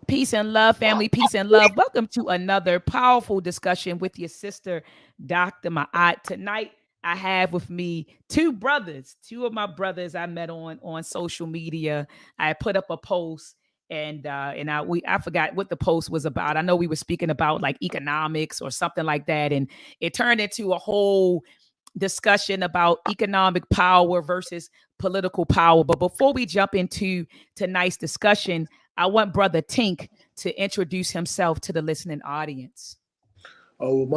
Peace and love, family. Peace and love. Welcome to another powerful discussion with your sister, Dr. Maat. Tonight, I have with me two brothers, two of my brothers I met on social media. I put up a post and I forgot what the post was about. I know we were speaking about like economics or something like that, and it turned into a whole discussion about economic power versus political power. But before we jump into tonight's discussion, I want Brother Tink to introduce himself to the listening audience. I'm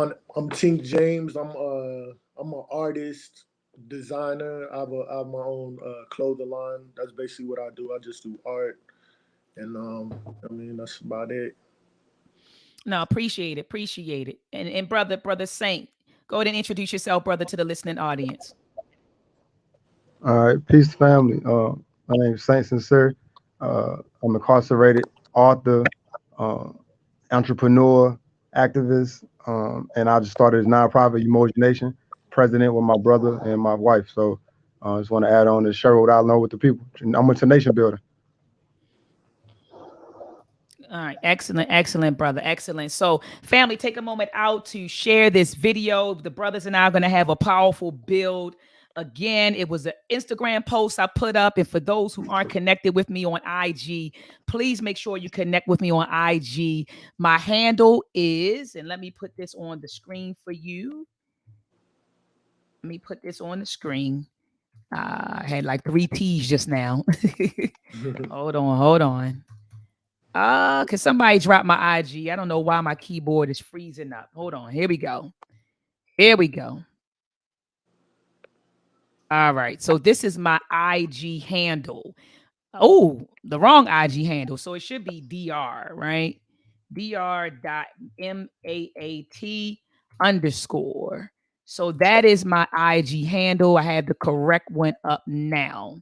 Tink James. I'm an artist, designer. I have my own clothing line. That's basically what I do. I just do art, and I mean that's about it. No, appreciate it. And brother Saint, go ahead and introduce yourself, brother, to the listening audience. All right, peace, family. My name is Saint Sincere. I'm incarcerated author, uh, entrepreneur, activist, and I just started a nonprofit, Emoji Nation, president with my brother and my wife. So I just want to add on to share what I know with the people. I'm a nation builder. All right, excellent, brother, excellent. So, family, take a moment out to share this video. The brothers and I are going to have a powerful build. Again, it was an Instagram post I put up, and for those who aren't connected with me on IG, please make sure you connect with me on IG. My handle is, and let me put this on the screen for you. Let me put this on the screen. I had like 3 T's just now. Hold on. Can somebody drop my IG? I don't know why my keyboard is freezing up. Hold on. Here we go. Here we go. All right. So this is my IG handle. Oh, the wrong IG handle. So it should be DR, right? dr.maat underscore. So that is my IG handle. I have the correct one up now.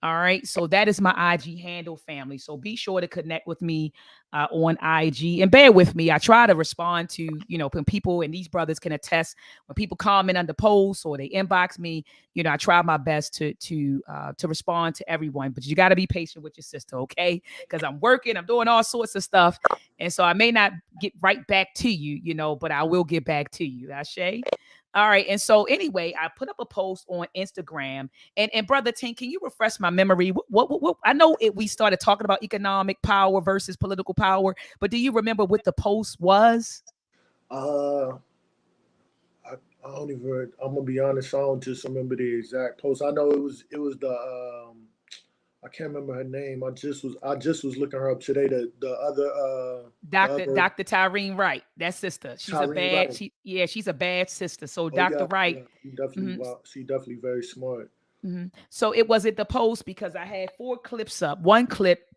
All right. So that is my IG handle, family. So be sure to connect with me on IG and bear with me. I try to respond to, when people, and these brothers can attest, when people comment under posts or they inbox me, I try my best to respond to everyone. But you got to be patient with your sister, okay? Because I'm working, I'm doing all sorts of stuff. And so I may not get right back to you, but I will get back to you. Ashe? All right. And so anyway, I put up a post on Instagram and brother Tink, can you refresh my memory? What I know we started talking about economic power versus political power, but do you remember what the post was? Uh, I don't even. I'm gonna be honest. I don't just remember the exact post. I know it was the I can't remember her name. I just was looking her up today. The other Dr. Tyrene Wright, that sister. Tyrene Wright. She's a bad sister. So Oh Dr. yeah, Wright. yeah. She definitely Mhm, wow. She definitely very smart. So it was at the post because I had 4 clips up. One clip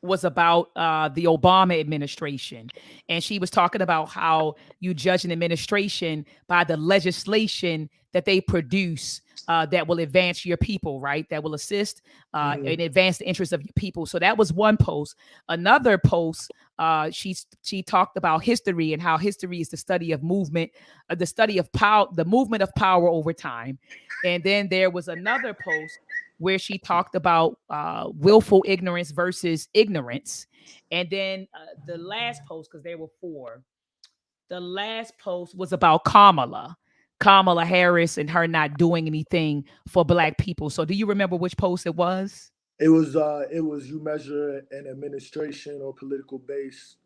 was about the Obama administration. And she was talking about how you judge an administration by the legislation that they produce that will advance your people, right? That will assist Hmm. and advance the interests of your people. So that was one post. Another post, she talked about history and how history is the study of movement, the study of power, the movement of power over time. And then there was another post where she talked about willful ignorance versus ignorance. And then the last post, because there were 4, the last post was about Kamala Harris and her not doing anything for Black people. So do you remember which post it was? It was you measure an administration or political base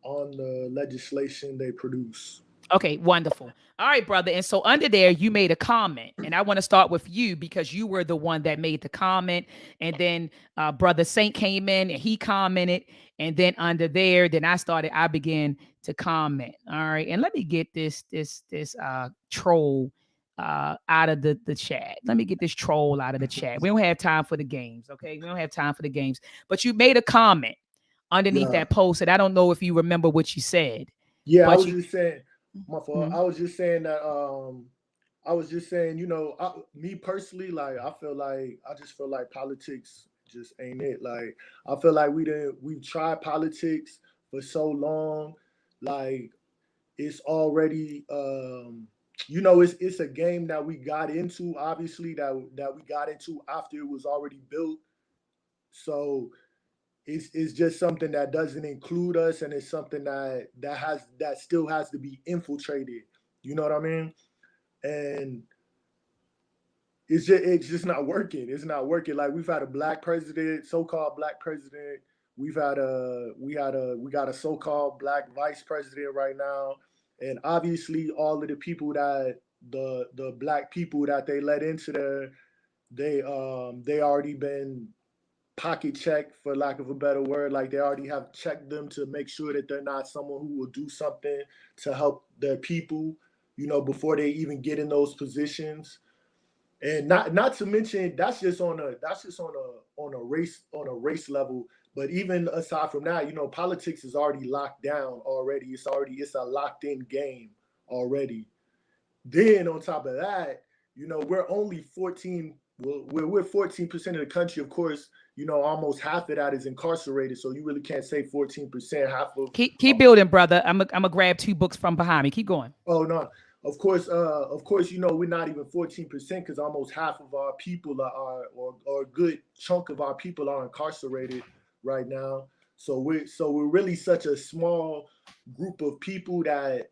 on the legislation they produce. Okay, wonderful. All right, brother. And so under there, you made a comment, and I want to start with you because you were the one that made the comment. And then brother Saint came in and he commented, and then under there, then I began to comment. All right, and let me get this troll out of the chat. Let me get this troll out of the chat. We don't have time for the games, okay? We don't have time for the games. But you made a comment underneath Yeah, that post, and I don't know if you remember what you said, yeah. I but was you. just saying, my fault. Mhm. I was just saying that. I was just saying, me personally, like I feel like I just feel like politics just ain't it. Like I feel like we've tried politics for so long, like it's already it's a game that we got into, obviously that we got into after it was already built. So it's just something that doesn't include us, and it's something that still has to be infiltrated. You know what I mean? And it's just not working. It's not working. Like we've had a black president, so-called black president. We got a so-called black vice president right now, and obviously all of the people that the black people that they let into there, they already been pocket checked, for lack of a better word. Like they already have checked them to make sure that they're not someone who will do something to help their people, before they even get in those positions. And not to mention, that's just on a race level. But even aside from that, politics is already locked down already. It's a locked in game already. Then on top of that, we're only 14. Well, we're 14% of the country. Of course, almost half of that is incarcerated. So you really can't say 14%. Half of Keep building, brother. I'm gonna grab 2 books from behind me. Keep going. Oh no, of course, we're not even 14% because almost half of our people or a good chunk of our people are incarcerated right now. So we're really such a small group of people that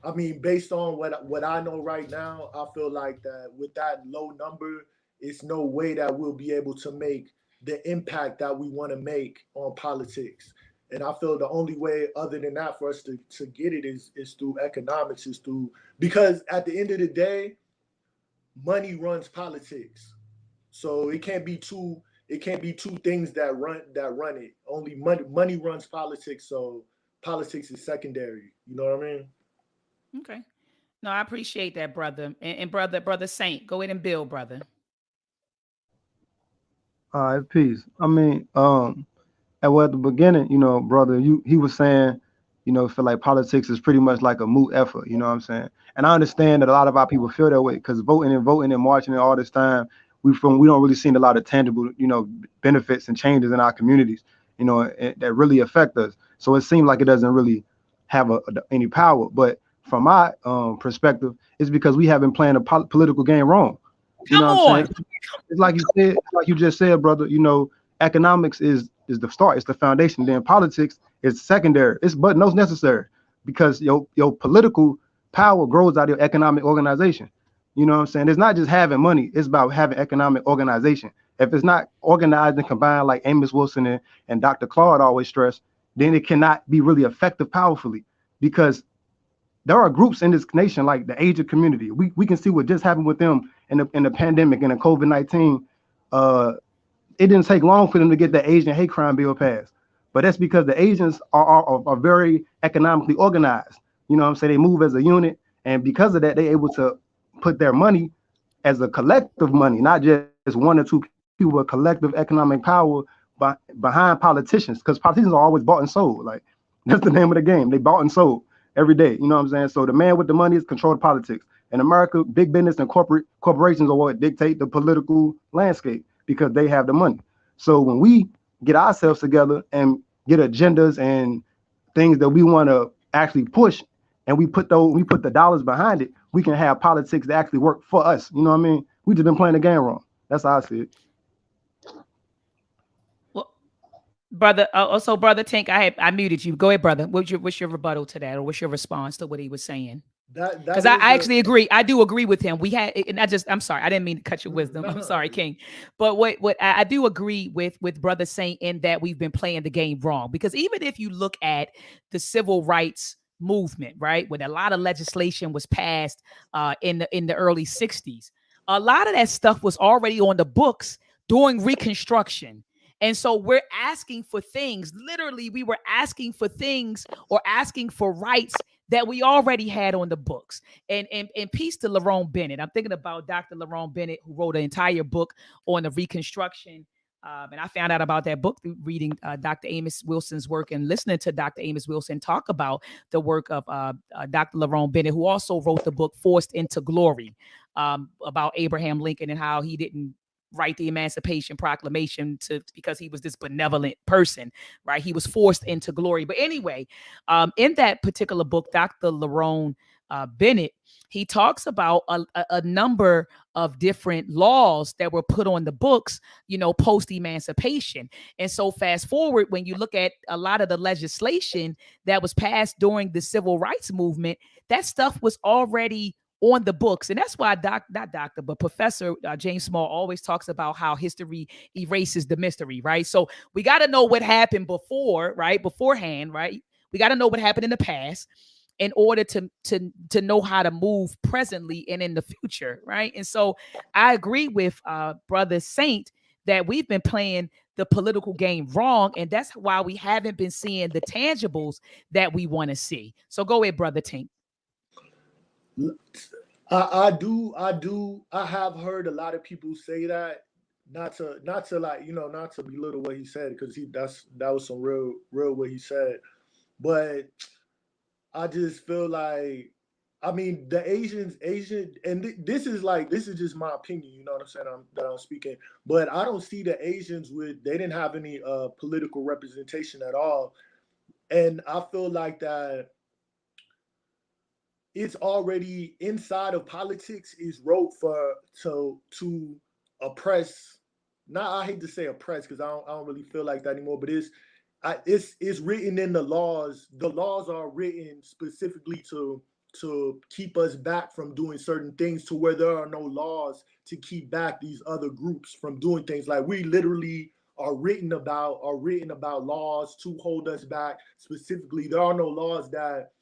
I mean, based on what I know right now, I feel like that with that low number, it's no way that we'll be able to make the impact that we want to make on politics. And I feel the only way other than that for us to get it is through economics, is through, because at the end of the day, money runs politics. So it can't be two things that run it. Only money runs politics. So politics is secondary. You know what I mean? Okay. No, I appreciate that, brother. And brother Saint, go ahead and build, brother. All right, peace. I mean, at the beginning, brother, he was saying, feel like politics is pretty much like a moot effort. You know what I'm saying? And I understand that a lot of our people feel that way because voting and marching and all this time, we don't really see a lot of tangible, benefits and changes in our communities, that really affect us. So it seems like it doesn't really have any power. But from my perspective, it's because we have been playing a political game wrong. You Come know what I'm saying? on. It's like you said, like you just said, brother. Economics is the start, it's the foundation. Then politics is secondary. It's but no necessary because your political power grows out of your economic organization. You know what I'm saying? It's not just having money, it's about having economic organization. If it's not organized and combined like Amos Wilson and Dr. Claude always stress, then it cannot be really effective powerfully because there are groups in this nation like the Asian community. We can see what just happened with them in the pandemic and the COVID-19. It didn't take long for them to get the Asian hate crime bill passed. But that's because the Asians are very economically organized. You know what I'm saying? They move as a unit. And because of that, they're able to put their money as a collective money, not just one or two people, but collective economic power behind politicians. Because politicians are always bought and sold. Like, that's the name of the game. They bought and sold every day. You know what I'm saying? So the man with the money is control the politics. In America, big business and corporations are what dictate the political landscape because they have the money. So when we get ourselves together and get agendas and things that we want to actually push, and we put the dollars behind it, we can have politics that actually work for us. You know what I mean? We just been playing the game wrong. That's how I see it. Well, brother, also brother Tink, I muted you. Go ahead, brother. What's your rebuttal to that, or what's your response to what he was saying? That Because I, is I a actually agree. I do agree with him. We had, and I'm sorry, I didn't mean to cut your wisdom. no, I'm no. sorry, King. But what I do agree with Brother Saint in that we've been playing the game wrong. Because even if you look at the civil rights movement, right, when a lot of legislation was passed in the early '60s, a lot of that stuff was already on the books during Reconstruction. And so we're asking for things. Literally, we were asking for things or asking for rights that we already had on the books. And peace to Lerone Bennett. I'm thinking about Dr. Lerone Bennett, who wrote an entire book on the Reconstruction. And I found out about that book through reading Dr. Amos Wilson's work and listening to Dr. Amos Wilson talk about the work of Dr. Lerone Bennett, who also wrote the book Forced into Glory, about Abraham Lincoln and how he didn't write the Emancipation Proclamation because he was this benevolent person, right? He was forced into glory. But anyway, in that particular book, Dr. Lerone Bennett, he talks about a number of different laws that were put on the books, post emancipation. And so, fast forward, when you look at a lot of the legislation that was passed during the civil rights movement, that stuff was already on the books. And that's why not doctor, but Professor James Small always talks about how history erases the mystery, right? So we got to know what happened beforehand, right? We got to know what happened in the past in order to know how to move presently and in the future, right? And so I agree with Brother Saint that we've been playing the political game wrong, and that's why we haven't been seeing the tangibles that we want to see. So go ahead, Brother Tank. I have heard a lot of people say that, not to like, not to belittle what he said, because that was some real what he said. But I just feel like, I mean, the Asian, and this is just my opinion. You know what I'm saying? That I'm speaking, but I don't see the Asians they didn't have any political representation at all, and I feel like that it's already inside of politics is wrote for to oppress. Not, I hate to say oppress, because I don't really feel like that anymore. But it's written in the laws. The laws are written specifically to keep us back from doing certain things, to where there are no laws to keep back these other groups from doing things. Like, we literally are written about laws to hold us back. Specifically, there are no laws that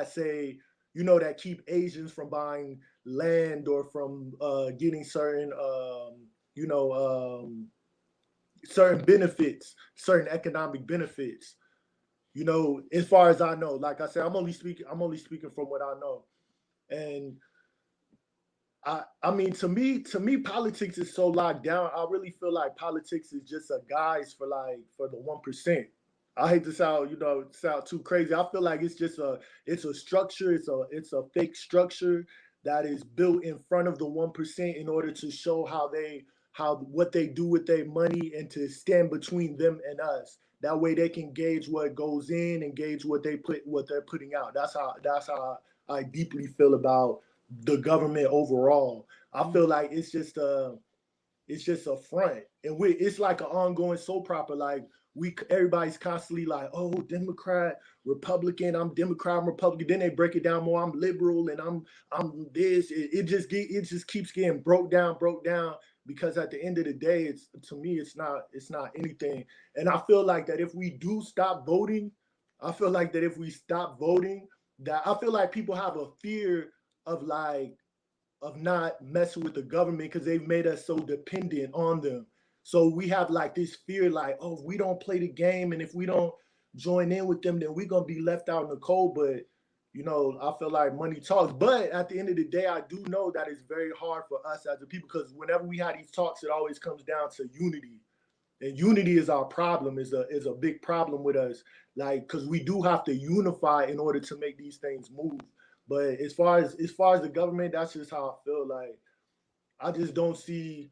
say, that keep Asians from buying land, or from getting certain certain benefits, certain economic benefits. As far as I know, like I said, I'm only speaking from what I know. And I mean, to me, politics is so locked down. I really feel like politics is just a guise for the 1%. I hate to sound too crazy. I feel like it's a structure. It's a fake structure that is built in front of the 1%, in order to show how what they do with their money, and to stand between them and us. That way they can gauge what goes in, and gauge what they're putting out. That's how I deeply feel about the government overall. I feel like it's just a front, and it's like an ongoing soap opera. Like, everybody's constantly like, oh, Democrat, Republican, I'm Democrat, I'm Republican. Then they break it down more. I'm liberal, and I'm this. It just keeps getting broke down, because at the end of the day, to me, it's not anything. And I feel like that if we do stop voting, I feel like that if we stop voting, that I feel like people have a fear of like of not messing with the government, because they've made us so dependent on them. So we have like this fear, like, oh, if we don't play the game, and if we don't join in with them, then we're gonna be left out in the cold. But I feel like money talks. But at the end of the day, I do know that it's very hard for us as a people, because whenever we have these talks, it always comes down to unity. And unity is our problem, is a big problem with us. Like, because we do have to unify in order to make these things move. But as far as the government, that's just how I feel. Like, I just don't see.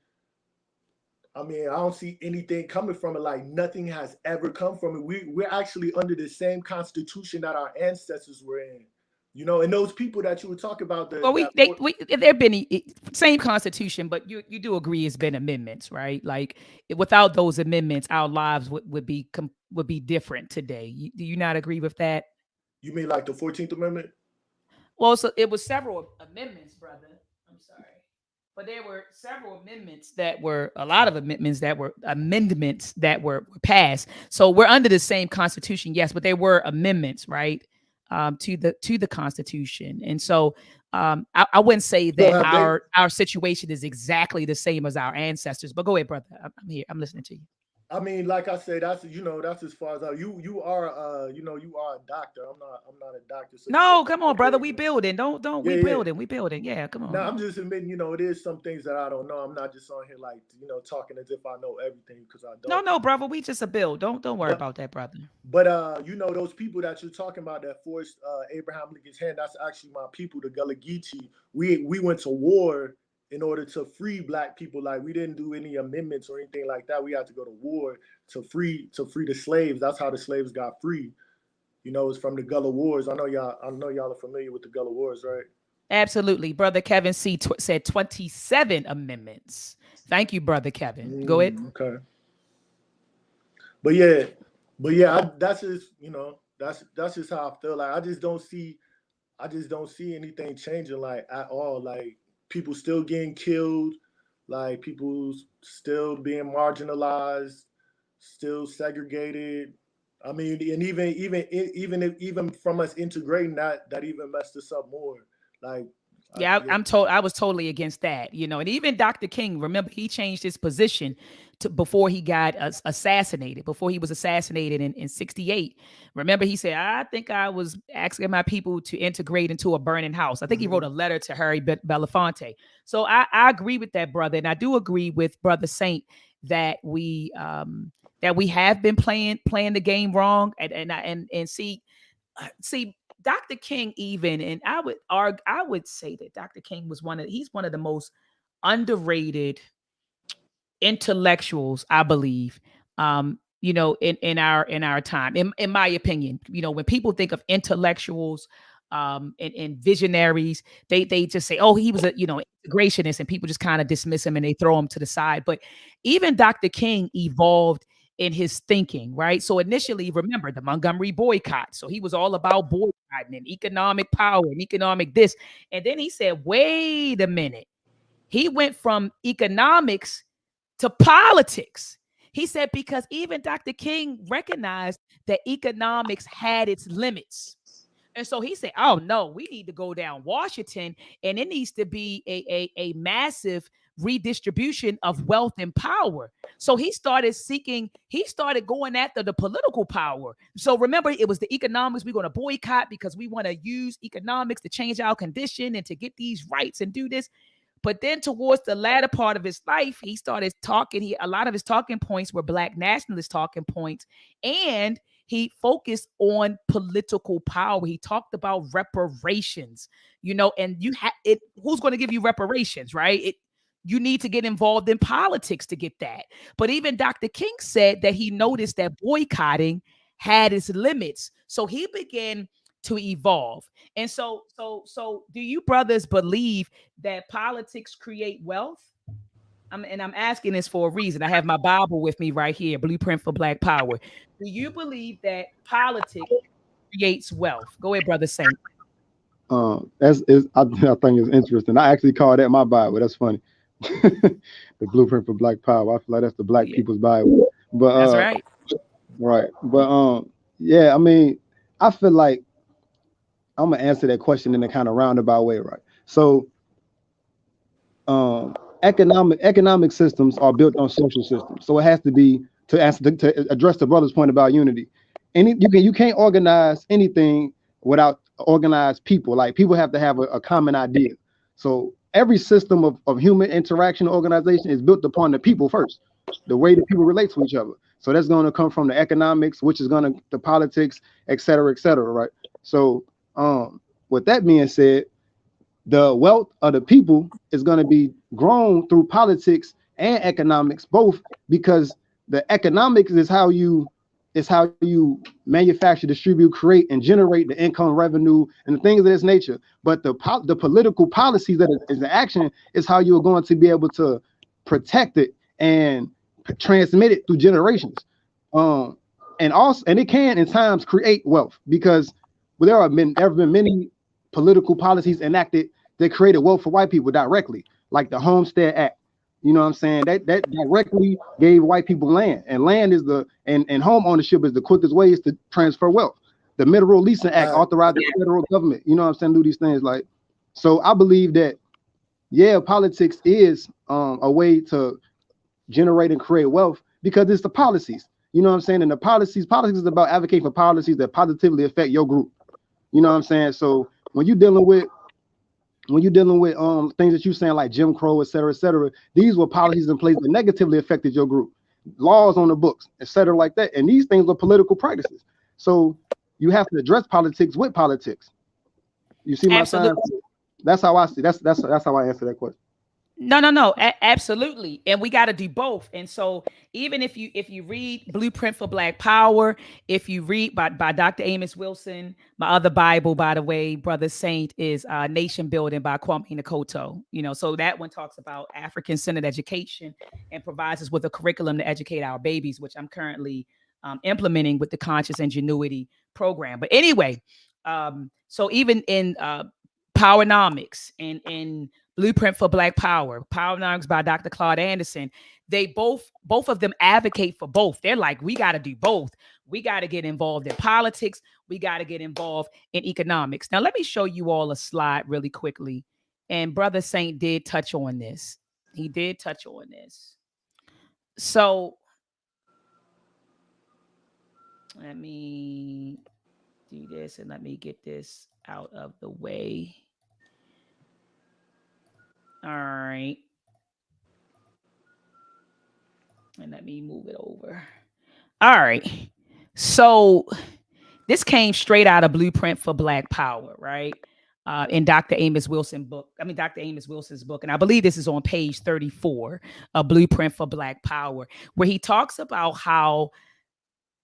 I mean, I don't see anything coming from it. Like, nothing has ever come from it. We're actually under the same constitution that our ancestors were in. And those people that you were talking about, Well, that there've been same constitution, but you do agree it's been amendments, right? Like, without those amendments, our lives would be different today. Do you not agree with that? you mean like the 14th Amendment? Well, so it was several amendments, brother. I'm sorry. But there were several amendments that were a lot of amendments that were passed. So we're under the same constitution, yes, but there were amendments, right, to the Constitution. And so I wouldn't say So that have they? our situation is exactly the same as our ancestors. But go ahead, brother. I'm here. I'm listening to you. I mean, like I say, that's as far as you are a doctor. I'm not a doctor, so you may No, have come more on, brother. We wisdom. building. Don't Yeah, we yeah. building. We building. Yeah, come No, on. I'm just admitting, it is some things that I don't know. I'm not just on here like, talking as if I know everything, because I No, don't. no, brother. We just a build. Don't worry But about that, brother. those people that you're talking about that forced Abraham Lincoln's hand, that's actually my people, the Gullah Geechee. We went to war in order to free black people. Like, we didn't do any amendments or anything like that. We had to go to war to free the slaves. That's how the slaves got free. It's from the Gullah Wars. I know y'all are familiar with the Gullah Wars, right? Absolutely. Brother Kevin C said 27 amendments. Thank you, Brother Kevin. Go ahead. Okay. But yeah, that's just that's just how I feel. Like I just don't see anything changing like at all. Like people still getting killed, like people still being marginalized, still segregated. I mean, and even from us integrating that even messed us up more. Like, Yeah, yeah. I'm told I was totally against that, and even Dr. King, remember, he changed his position to before he got assassinated, before he was assassinated in 68. Remember, he said, I think I was asking my people to integrate into a burning house. I think he wrote Hmm. a letter to Harry Belafonte. So I agree with that, brother. And I do agree with Brother Saint that we have been playing the game wrong. And see, Dr. King, even, and I would say that Dr. King he's one of the most underrated intellectuals, I believe. In our time, in my opinion, when people think of intellectuals, and visionaries, they just say, oh, he was a integrationist, and people just kind of dismiss him and they throw him to the side. But even Dr. King evolved in his thinking, right? So initially, remember the Montgomery boycott. So he was all about boycotting and economic power and economic this. And then he said, wait a minute. He went from economics to politics. He said, because even Dr. King recognized that economics had its limits. And so he said, oh, no, we need to go down Washington, and it needs to be a massive redistribution of wealth and power. So he started going after the political power. So remember, it was the economics we're going to boycott because we want to use economics to change our condition and to get these rights and do this. But then towards the latter part of his life, he started talking. A lot of his talking points were Black nationalist talking points, and he focused on political power. He talked about reparations, and who's going to give you reparations, right? You need to get involved in politics to get that. But even Dr. King said that he noticed that boycotting had its limits. So he began to evolve. And so do you brothers believe that politics create wealth? I'm asking this for a reason. I have my Bible with me right here, Blueprint for Black Power. Do you believe that politics creates wealth? Go ahead, Brother Saint. I think it's interesting. I actually call that my Bible. That's funny. The Blueprint for Black Power. I feel like that's the Black Yeah, people's Bible. But that's right. right. But yeah, I mean, I feel like I'm gonna answer that question in a kind of roundabout way, right? So economic systems are built on social systems, so it has to be to address the brother's point about unity. You can't organize anything without organized people. Like people have to have a common idea. So every system of human interaction organization is built upon the people first, the way that people relate to each other. So that's going to come from the economics, which is going to the politics, et cetera, right? So with that being said, the wealth of the people is going to be grown through politics and economics, both, because the economics is how you manufacture, distribute, create, and generate the income, revenue, and things of this nature. But the political policies that is the action is how you are going to be able to protect it and transmit it through generations. And it can in times create wealth, because there have been many political policies enacted that created wealth for white people directly, like the Homestead Act. You know what I'm saying? That directly gave white people land, and land is and home ownership is the quickest ways to transfer wealth. The Mineral Leasing Act authorized the federal government, you know what I'm saying, do these things. Like, so I believe that, yeah, politics is a way to generate and create wealth, because it's the policies, you know what I'm saying? And the politics is about advocating for policies that positively affect your group. You know what I'm saying? So when you're dealing with things that you're saying like Jim Crow, et cetera, these were policies in place that negatively affected your group, laws on the books, et cetera, like that. And these things are political practices. So you have to address politics with politics. You see my sign? Absolutely. That's how I see. That's how I answer that question. No. Absolutely. And we got to do both. And so even if you read Blueprint for Black Power, if you read by Dr. Amos Wilson, my other Bible, by the way, Brother Saint, is Nation Building by Kwame Nkoto. So that one talks about African-centered education and provides us with a curriculum to educate our babies, which I'm currently implementing with the Conscious Ingenuity program. But anyway, so even in Powernomics and Blueprint for Black Power, Powernomics by Dr. Claude Anderson, they both of them advocate for both. They're like, we got to do both. We got to get involved in politics. We got to get involved in economics. Now, let me show you all a slide really quickly. And Brother Saint did touch on this. He did touch on this. So let me do this and let me get this out of the way. All right. And let me move it over. All right. So this came straight out of Blueprint for Black Power, right? In Dr. Amos Wilson's book. And I believe this is on page 34 of Blueprint for Black Power, where he talks about how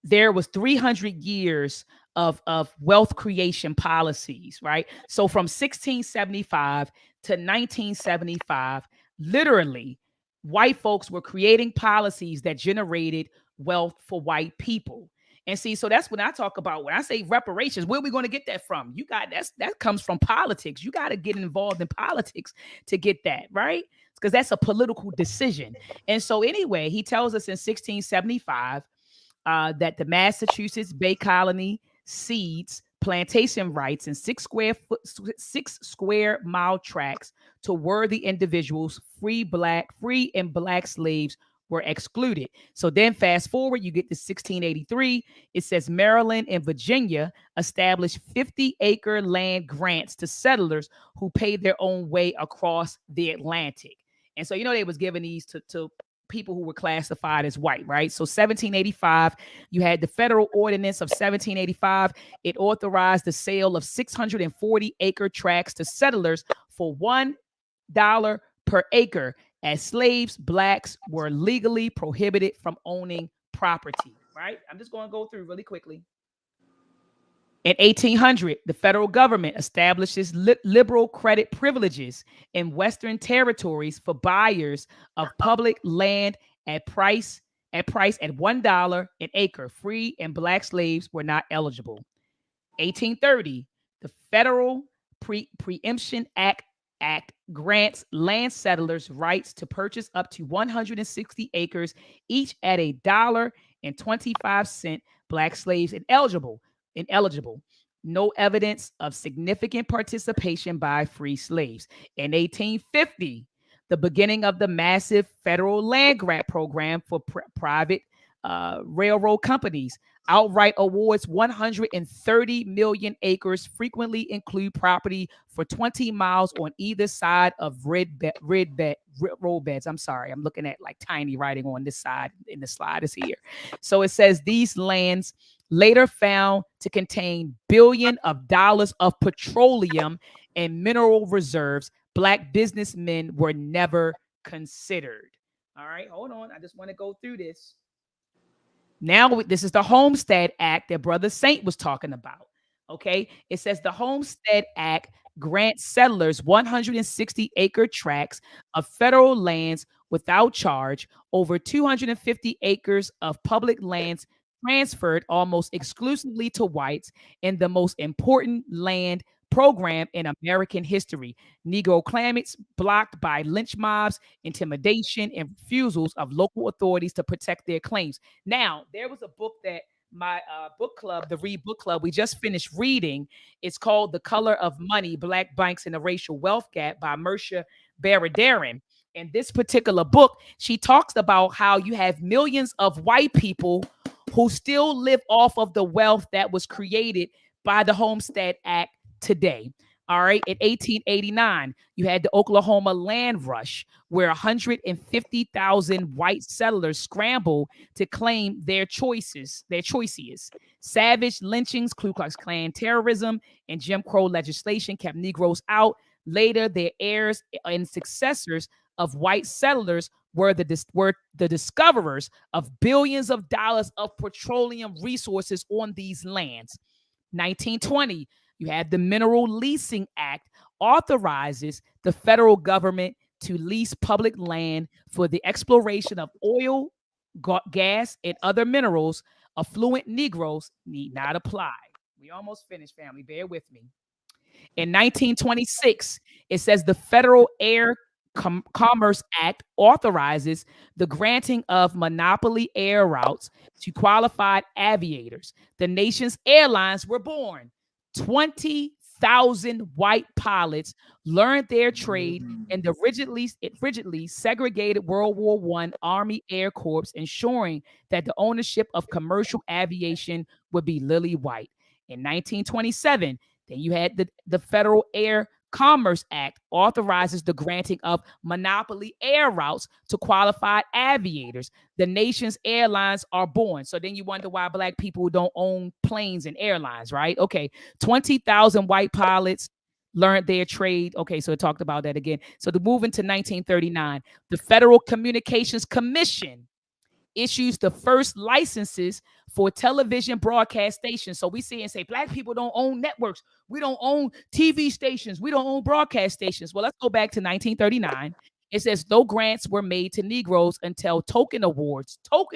there was 300 years of wealth creation policies, right? So from 1675 to 1975, literally, white folks were creating policies that generated wealth for white people. And see, so that's when I talk about, when I say reparations, where are we going to get that from? That comes from politics. You got to get involved in politics to get that, right? Because that's a political decision. And so anyway, he tells us in 1675 that the Massachusetts Bay Colony cedes plantation rights in 6 square mile tracts to worthy individuals. Free and black slaves were excluded. So then fast forward, you get to 1683. It says Maryland and Virginia established 50-acre land grants to settlers who paid their own way across the Atlantic. And so, they was giving these to people who were classified as white, right? So 1785, you had the federal ordinance of 1785. It authorized the sale of 640-acre tracts to settlers for $1 per acre. As slaves, blacks were legally prohibited from owning property, right? I'm just going to go through really quickly. In 1800, the federal government establishes liberal credit privileges in Western territories for buyers of public land at $1 an acre. Free and black slaves were not eligible. 1830, the Federal Preemption Act grants land settlers rights to purchase up to 160 acres each at $1.25. Black slaves ineligible. No evidence of significant participation by free slaves. In 1850, the beginning of the massive federal land grant program for private railroad companies. Outright awards 130 million acres frequently include property for 20 miles on either side of roadbeds. I'm sorry, I'm looking at like tiny writing on this side, and the slide is here. So it says these lands later found to contain billions of dollars of petroleum and mineral reserves. Black businessmen were never considered. All right, hold on. I just want to go through this. Now, this is the Homestead Act that Brother Saint was talking about. Okay. It says the Homestead Act grants settlers 160-acre tracts of federal lands without charge. Over 250 acres of public lands transferred almost exclusively to whites in the most important land program in American history. Negro claimants blocked by lynch mobs, intimidation, and refusals of local authorities to protect their claims. Now, there was a book that my book club, the Read Book Club, we just finished reading. It's called The Color of Money, Black Banks and the Racial Wealth Gap by Marcia Baradarian. In this particular book, she talks about how you have millions of white people who still live off of the wealth that was created by the Homestead Act today. All right. In 1889, you had the Oklahoma land rush, where 150,000 white settlers scrambled to claim their choices. Savage lynchings, Ku Klux Klan terrorism, and Jim Crow legislation kept Negroes out. Later, their heirs and successors of white settlers were the discoverers of billions of dollars of petroleum resources on these lands. 1920, you have the Mineral Leasing Act, authorizes the federal government to lease public land for the exploration of oil, gas, and other minerals. Affluent Negroes need not apply. We almost finished, family. Bear with me. In 1926, it says the Federal Air Commerce Act authorizes the granting of monopoly air routes to qualified aviators. The nation's airlines were born. 20,000 white pilots learned their trade in the rigidly segregated World War I Army Air Corps, ensuring that the ownership of commercial aviation would be lily white. In 1927, then you had the Federal Air Commerce Act authorizes the granting of monopoly air routes to qualified aviators. The nation's airlines are born. So then you wonder why Black people don't own planes and airlines, right? Okay, 20,000 white pilots learned their trade. Okay, so it talked about that again. So to move into 1939, the Federal Communications Commission issues the first licenses for television broadcast stations. So we see and say, Black people don't own networks. We don't own TV stations. We don't own broadcast stations. Well, let's go back to 1939. It says no grants were made to Negroes until token awards of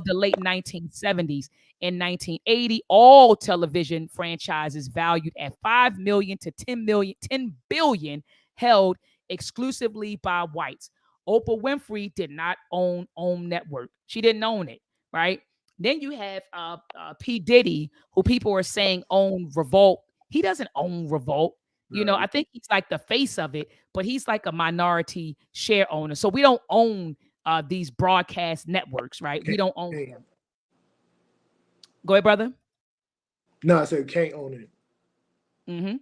the late 1970s. In 1980, all television franchises valued at 5 million to 10 billion held exclusively by whites. Oprah Winfrey did not own Network. She didn't own it, right? Then you have P. Diddy, who people are saying own Revolt. He doesn't own Revolt. You know, I think he's like the face of it, but he's like a minority share owner. So we don't own these broadcast networks, right? We don't own them. Go ahead, brother. No, I said can't own it.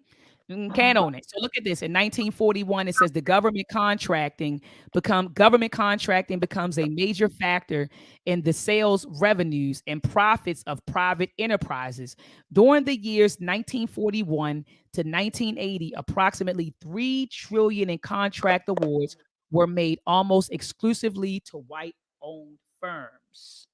Can't own it. So look at this. In 1941, it says the government contracting becomes a major factor in the sales revenues and profits of private enterprises. During the years 1941 to 1980, approximately 3 trillion in contract awards were made almost exclusively to white-owned firms.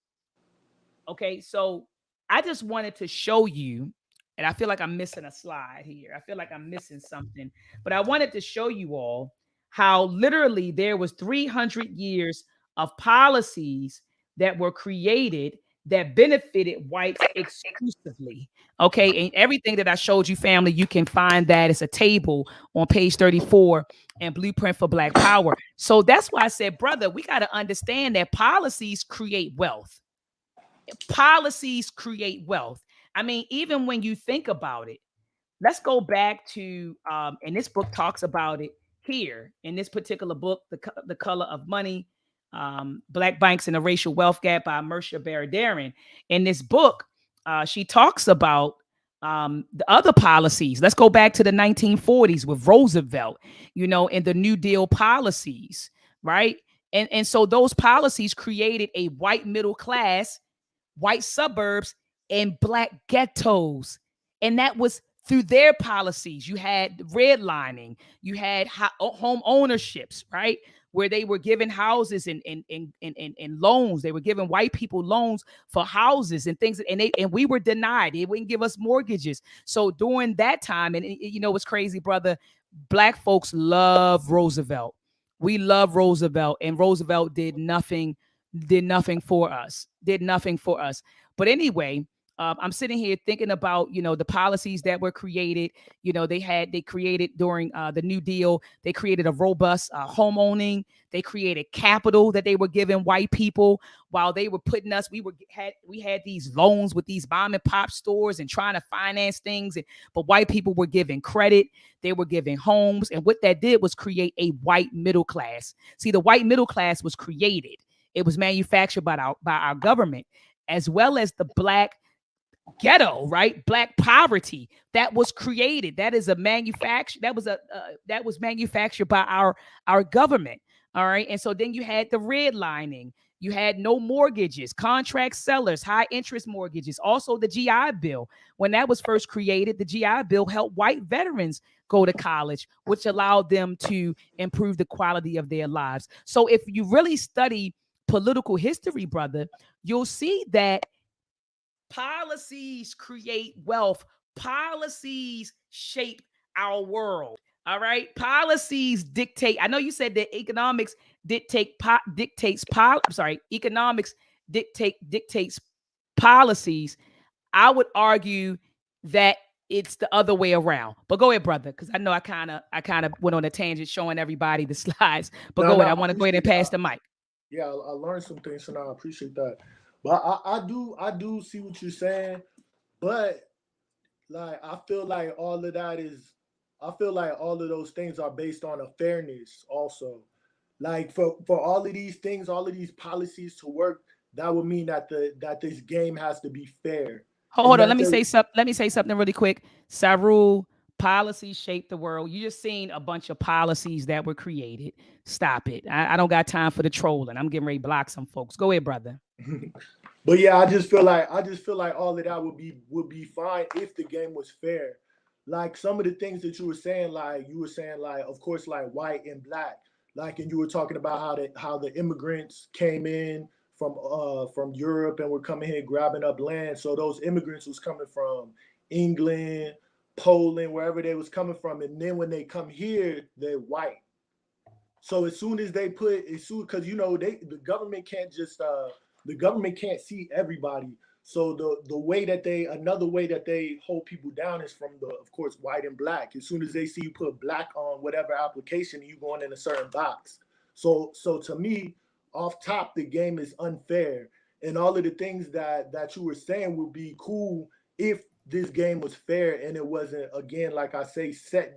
Okay, so I just wanted to show you, and I feel like I'm missing a slide here. I feel like I'm missing something, but I wanted to show you all how literally there was 300 years of policies that were created that benefited whites exclusively. Okay, and everything that I showed you, family, you can find that. It's a table on page 34 and Blueprint for Black Power. So that's why I said, brother, we got to understand that policies create wealth. Policies create wealth. I mean, even when you think about it, let's go back to, and this book talks about it here in this particular book, The Color of Money, Black Banks and the Racial Wealth Gap by Marcia Baradarian. In this book, she talks about the other policies. Let's go back to the 1940s with Roosevelt, you know, and the New Deal policies, right? And so those policies created a white middle class, white suburbs, and Black ghettos. And that was through their policies. You had redlining, you had home ownerships, right? Where they were given houses and loans. They were giving white people loans for houses and things, and we were denied. They wouldn't give us mortgages. So during that time, and you know what's crazy, brother? Black folks love Roosevelt. We love Roosevelt, and Roosevelt did nothing for us. But anyway, I'm sitting here thinking about, you know, the policies that were created. You know, they created during the New Deal. They created a robust home owning. They created capital that they were giving white people while they were putting us. We had these loans with these mom and pop stores and trying to finance things, but white people were giving credit. They were giving homes, and what that did was create a white middle class. See, the white middle class was created. It was manufactured by our government, as well as the Black ghetto, right? Black poverty that was created. That is a manufacture. That was manufactured by our government. All right. And so then you had the redlining. You had no mortgages, contract sellers, high interest mortgages. Also, the GI Bill, when that was first created, the GI Bill helped white veterans go to college, which allowed them to improve the quality of their lives. So, if you really study political history, brother, you'll see that policies create wealth, policies shape our world. All right, policies dictate. I know you said that economics economics dictates policies. I would argue that it's the other way around. But go ahead, brother, because I know I kind of went on a tangent showing everybody the slides. But No, go no, ahead. I I want to go ahead and appreciate pass that. the mic. Yeah, I learned some things, so now I appreciate that. But I do see what you're saying. But like I feel like all of those things are based on a fairness also. Like for all of these things, all of these policies to work, that would mean that this game has to be fair. And Hold on. that they Let me say something really quick. Sarul, policies shape the world. You just seen a bunch of policies that were created. Stop it. I don't got time for the trolling. I'm getting ready to block some folks. Go ahead, brother. But yeah, I just feel like all of that would be fine if the game was fair. Like some of the things that you were saying like of course like white and black, like and you were talking about how the immigrants came in from Europe and were coming here grabbing up land. So those immigrants was coming from England, Poland, wherever they was coming from, and then when they come here, they're white. So as soon as they put as soon because the government can't see everybody. So the way that they another way that they hold people down is from the of course white and black. As soon as they see you put black on whatever application, you going in a certain box. So to me, off top the game is unfair. And all of the things that you were saying would be cool if this game was fair and it wasn't again like I say set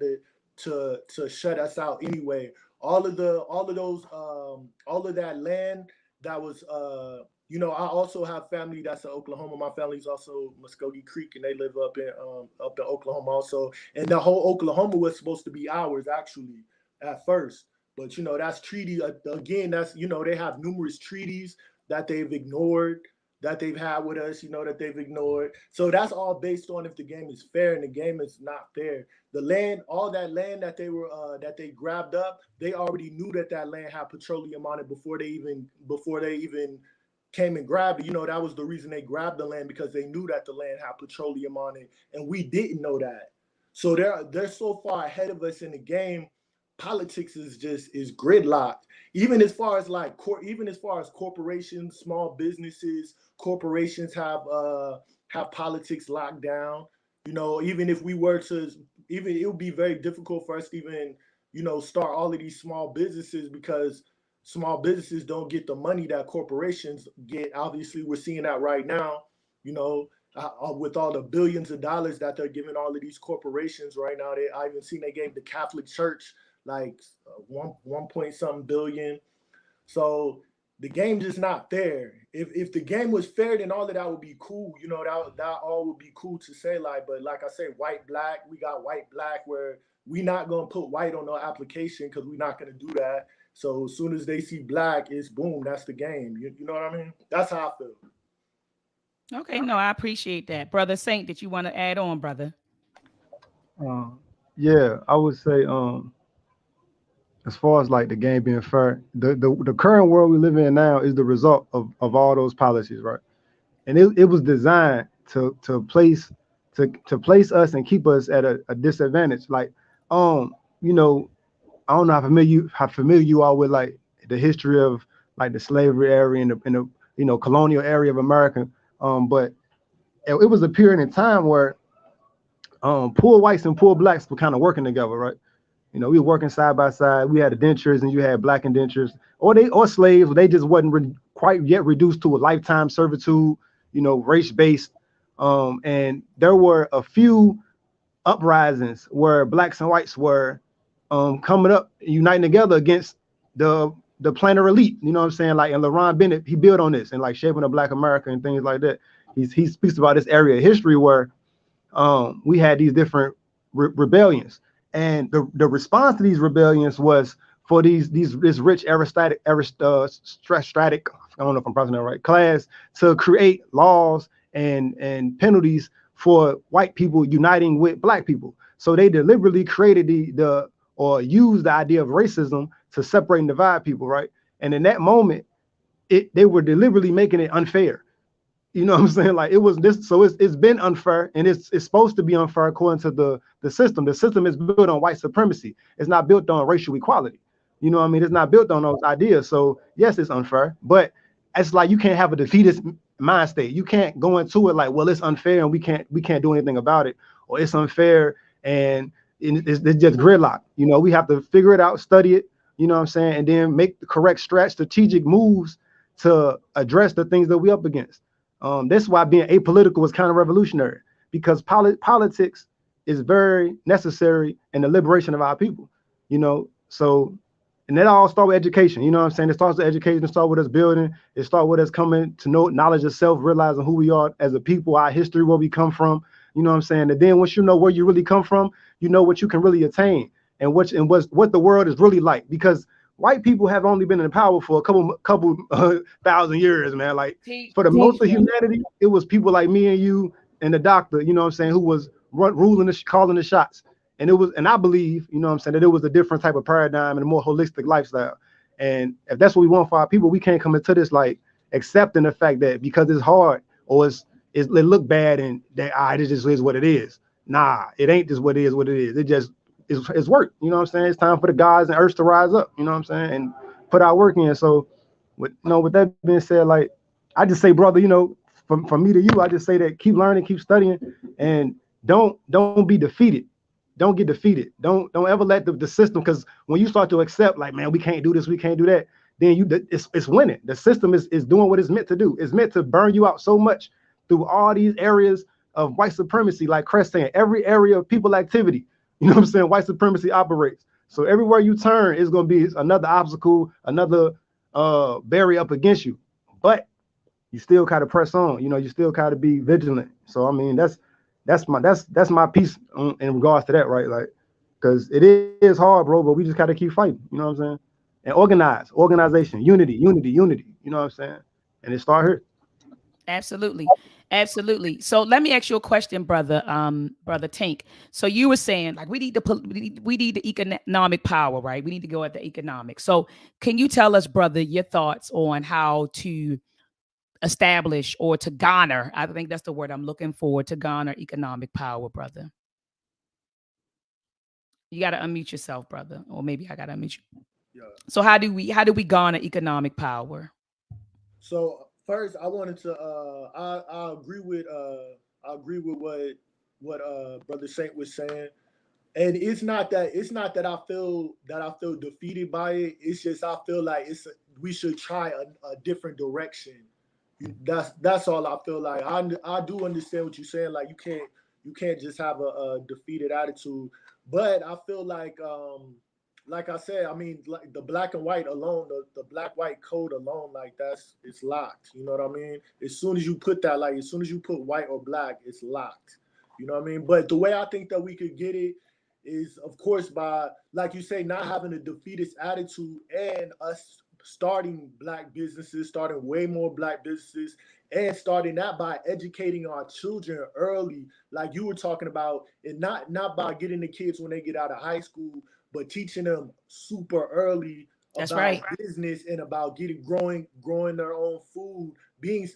to shut us out anyway. All of that land that was I also have family that's in Oklahoma. My family's also Muskogee Creek, and they live up in Oklahoma also. And the whole Oklahoma was supposed to be ours actually at first, but that's treaty again. That's they have numerous treaties that they've ignored that they've had with us. That they've ignored. So that's all based on if the game is fair, and the game is not fair. The land, all that land that they grabbed up, they already knew that land had petroleum on it before they even came and grabbed it. That was the reason they grabbed the land because they knew that the land had petroleum on it, and we didn't know that. So they're so far ahead of us in the game. Politics is gridlocked. Even as far as even as far as corporations, small businesses, corporations have politics locked down. Even if we were to even it would be very difficult for us to even start all of these small businesses because small businesses don't get the money that corporations get. Obviously, we're seeing that right now, you know, with all the billions of dollars that they're giving all of these corporations right now. I even seen they gave the Catholic Church like one point something billion. So the game just not fair. If the game was fair, then all of that would be cool. That all would be cool to say like. But like I said, white black, we got white black where we not gonna put white on no application because we're not gonna do that. So as soon as they see black, it's boom. That's the game. You know what I mean? That's how I feel. Okay, no, I appreciate that. Brother Saint, did you want to add on, brother? Uh, yeah, I would say as far as like the game being fair, the current world we live in now is the result of all those policies, right? And it was designed to place us and keep us at a disadvantage. Like, um, you know, I don't know how familiar you are with like the history of like the slavery area and the colonial area of America. But it was a period in time where poor whites and poor blacks were kind of working together, right? We were working side by side. We had indentures and you had black indentures, or slaves. They just wasn't quite yet reduced to a lifetime servitude, race based. And there were a few uprisings where blacks and whites were coming up, uniting together against the planter elite. You know what I'm saying? Like, and LaRon Bennett, he built on this and like shaping a Black America and things like that. He speaks about this area of history where we had these different rebellions, and the response to these rebellions was for this rich aristocratic, I don't know if I'm pronouncing that right, class to create laws and penalties for white people uniting with black people. So they deliberately created the or used the idea of racism to separate and divide people, right? And in that moment, they were deliberately making it unfair. You know what I'm saying? Like it was this, so it's been unfair, and it's supposed to be unfair according to the system. The system is built on white supremacy. It's not built on racial equality. You know what I mean? It's not built on those ideas. So yes, it's unfair, but it's like you can't have a defeatist mind state. You can't go into it like, well, it's unfair and we can't do anything about it, or it's unfair and it's just gridlock. You know, we have to figure it out, study it. You know what I'm saying, and then make the correct strategic moves to address the things that we up against. That's why being apolitical is kind of revolutionary, because politics is very necessary in the liberation of our people. You know, so and that all start with education. You know what I'm saying? It starts with education. It starts with us building. It starts with us coming to know knowledge of self, realizing who we are as a people, our history, where we come from. You know what I'm saying? And then once you know where you really come from, you know what you can really attain and what the world is really like. Because white people have only been in power for a couple thousand years, man. Like Teach, for the most teach, of brother. humanity, it was people like me and you and the doctor, you know what I'm saying, who was ruling calling the shots. And it was, and I believe, you know what I'm saying, that it was a different type of paradigm and a more holistic lifestyle. And if that's what we want for our people, we can't come into this like accepting the fact that because it's hard or it look bad and that it just is what it is. Nah, it ain't just what it is, what it is. It just it's work. You know what I'm saying? It's time for the gods and earth to rise up, you know what I'm saying, and put our work in. So with that being said, like I just say, brother, from me to you, I just say that keep learning, keep studying, and don't be defeated. Don't get defeated. Don't ever let the system, because when you start to accept, like, man, we can't do this, we can't do that, then it's winning. The system is doing what it's meant to do. It's meant to burn you out so much through all these areas of white supremacy, like Crest saying, every area of people activity. You know what I'm saying? White supremacy operates. So everywhere you turn is going to be another obstacle, another barrier up against you. But you still kind of press on. You know, you still kind of be vigilant. So I mean, that's my piece in regards to that, right? Like, because it is hard, bro, but we just got to keep fighting. You know what I'm saying? And organization, unity. You know what I'm saying? And it start here. Absolutely. Absolutely. So let me ask you a question, brother, brother Tank. So you were saying like we need the economic power, right? We need to go at the economic. So can you tell us, brother, your thoughts on how to establish or to garner, I think that's the word I'm looking for, to garner economic power, brother? You got to unmute yourself, brother, or maybe I got to unmute you. Yeah. So how do we garner economic power? So first, I wanted to I agree with what Brother Saint was saying, and it's not that I feel defeated by it. It's just I feel like we should try a different direction. That's all I feel like. I do understand what you're saying. Like you can't just have a defeated attitude, but I feel like I said, I mean, like the black and white alone, the black white code alone, like it's locked. You know what I mean? As soon as you put that, like as soon as you put white or black, it's locked. You know what I mean? But the way I think that we could get it is, of course, by, like you say, not having a defeatist attitude and us starting black businesses, starting way more black businesses, and starting that by educating our children early, like you were talking about, and not by getting the kids when they get out of high school, but teaching them super early That's about right. business and about growing their own food, being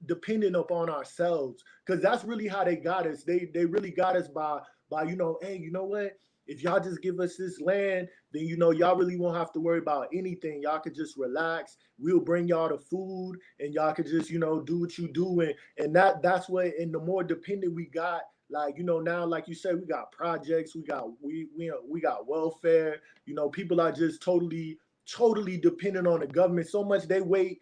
dependent upon ourselves, because that's really how they got us. They really got us by hey, you know what, if y'all just give us this land, then y'all really won't have to worry about anything. Y'all could just relax. We'll bring y'all the food, and y'all could just do what you do, and that's what. And the more dependent we got, like now, like you said, we got projects, we got welfare. People are just totally dependent on the government so much. They wait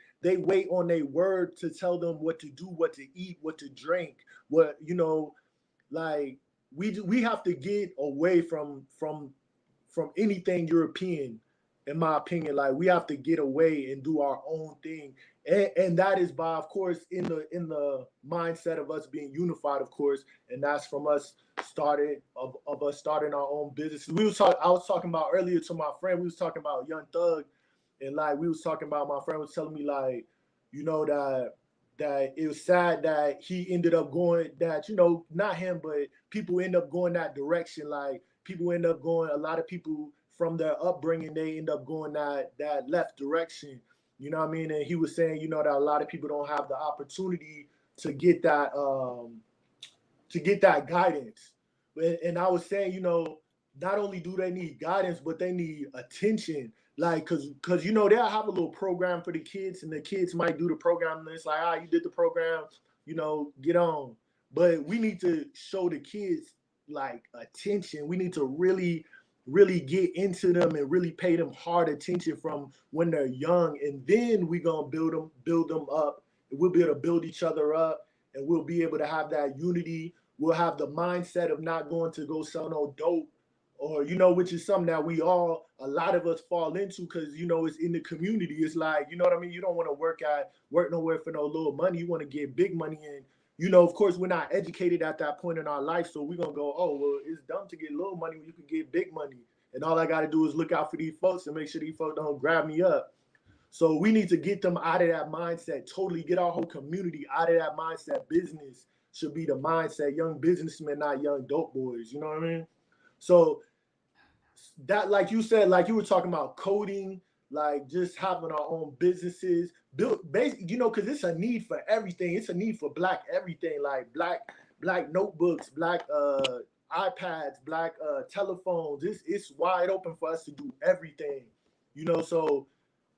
on their word to tell them what to do, what to eat, what to drink, what like we have to get away from anything European, in my opinion. Like we have to get away and do our own thing, and that is by, of course, in the mindset of us being unified, of course, and that's from us of us starting our own business. I was talking about earlier to my friend. We was talking about Young Thug, and like we was talking about, my friend was telling me, like, you know, that it was sad that he ended up going, that, you know, not him, but people end up going that direction. Like people end up going, a lot of people from their upbringing, they end up going that left direction. You know what I mean? And he was saying, you know, that a lot of people don't have the opportunity to get that guidance. And I was saying, you know, not only do they need guidance, but they need attention. Like, cause you know, they'll have a little program for the kids, and the kids might do the program, and it's like, ah, you did the program, you know, get on. But we need to show the kids like attention. We need to really get into them and really pay them hard attention from when they're young, and then we gonna build them up. And we'll be able to build each other up, and we'll be able to have that unity. We'll have the mindset of not going to go sell no dope, or, you know, which is something that a lot of us fall into, because, you know, it's in the community. It's like, you know what I mean, you don't want to work nowhere for no little money. You want to get big money. And, you know, of course, we're not educated at that point in our life, so we're gonna go, oh well, it's dumb to get little money when you can get big money, and all I got to do is look out for these folks and make sure these folks don't grab me up. So we need to get them out of that mindset, totally get our whole community out of that mindset. Business should be the mindset, young businessmen, not young dope boys. You know what I mean? So that, like you said, like you were talking about coding, like just having our own businesses, build basic, you know, because it's a need for everything. It's a need for black everything, like black notebooks, black iPads, black telephones. It's wide open for us to do everything, you know. So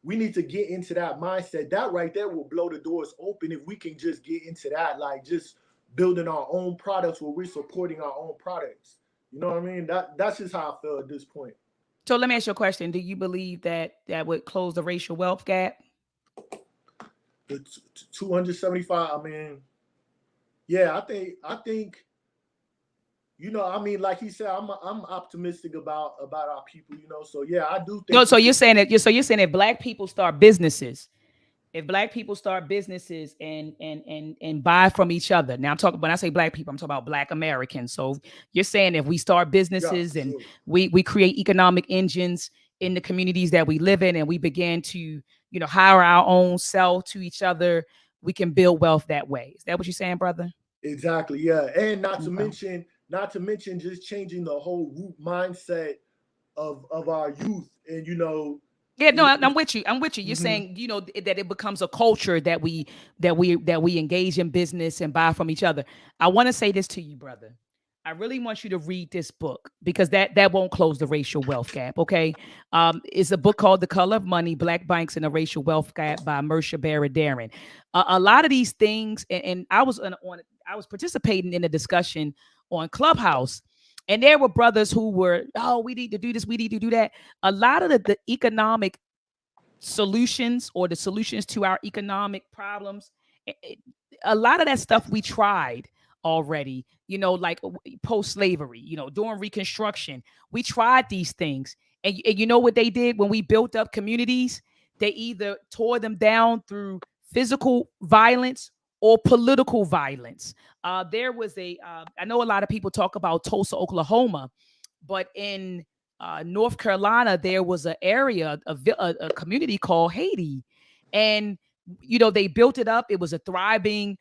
we need to get into that mindset. That right there will blow the doors open if we can just get into that, like just building our own products where we're supporting our own products. You know what I mean? That's just how I feel at this point. So let me ask you a question. Do you believe that that would close the racial wealth gap? The 275. I mean, yeah, I think you know. I mean, like he said, I'm optimistic about our people. You know, so yeah, I do No, think so we you're could. saying that you're saying if black people start businesses, if black people start businesses and buy from each other. Now I'm talking, when I say black people, I'm talking about black Americans. So you're saying if we start Yeah, businesses for and sure. we create economic engines in the communities that we live in, and we begin to, you know, hire our own, sell to each other, we can build wealth that way. Is that what you're saying, brother? Exactly. Yeah, and Okay. not to mention just changing the whole root mindset of our youth, and, you know, Yeah, no, it, I'm with you. I'm with you. You're mhm. saying, you know, that it becomes a culture that we engage in business and buy from each other. I want to say this to you, brother. I really want you to read this book, because that won't close the racial wealth gap. Okay, it's a book called "The Color of Money: Black Banks and the Racial Wealth Gap" by Marcia Baradarian. A lot of these things, and I was I was participating in a discussion on Clubhouse, and there were brothers who were, oh, we need to do this, we need to do that. A lot of the economic solutions, or the solutions to our economic problems, a lot of that stuff we tried already, you know, like post-slavery, you know, during reconstruction, we tried these things. And you know what they did when we built up communities? They either tore them down through physical violence or political violence. There was I know a lot of people talk about Tulsa, Oklahoma, but in North Carolina, there was an area, a community called Haiti, and you know they built it up. It was a thriving,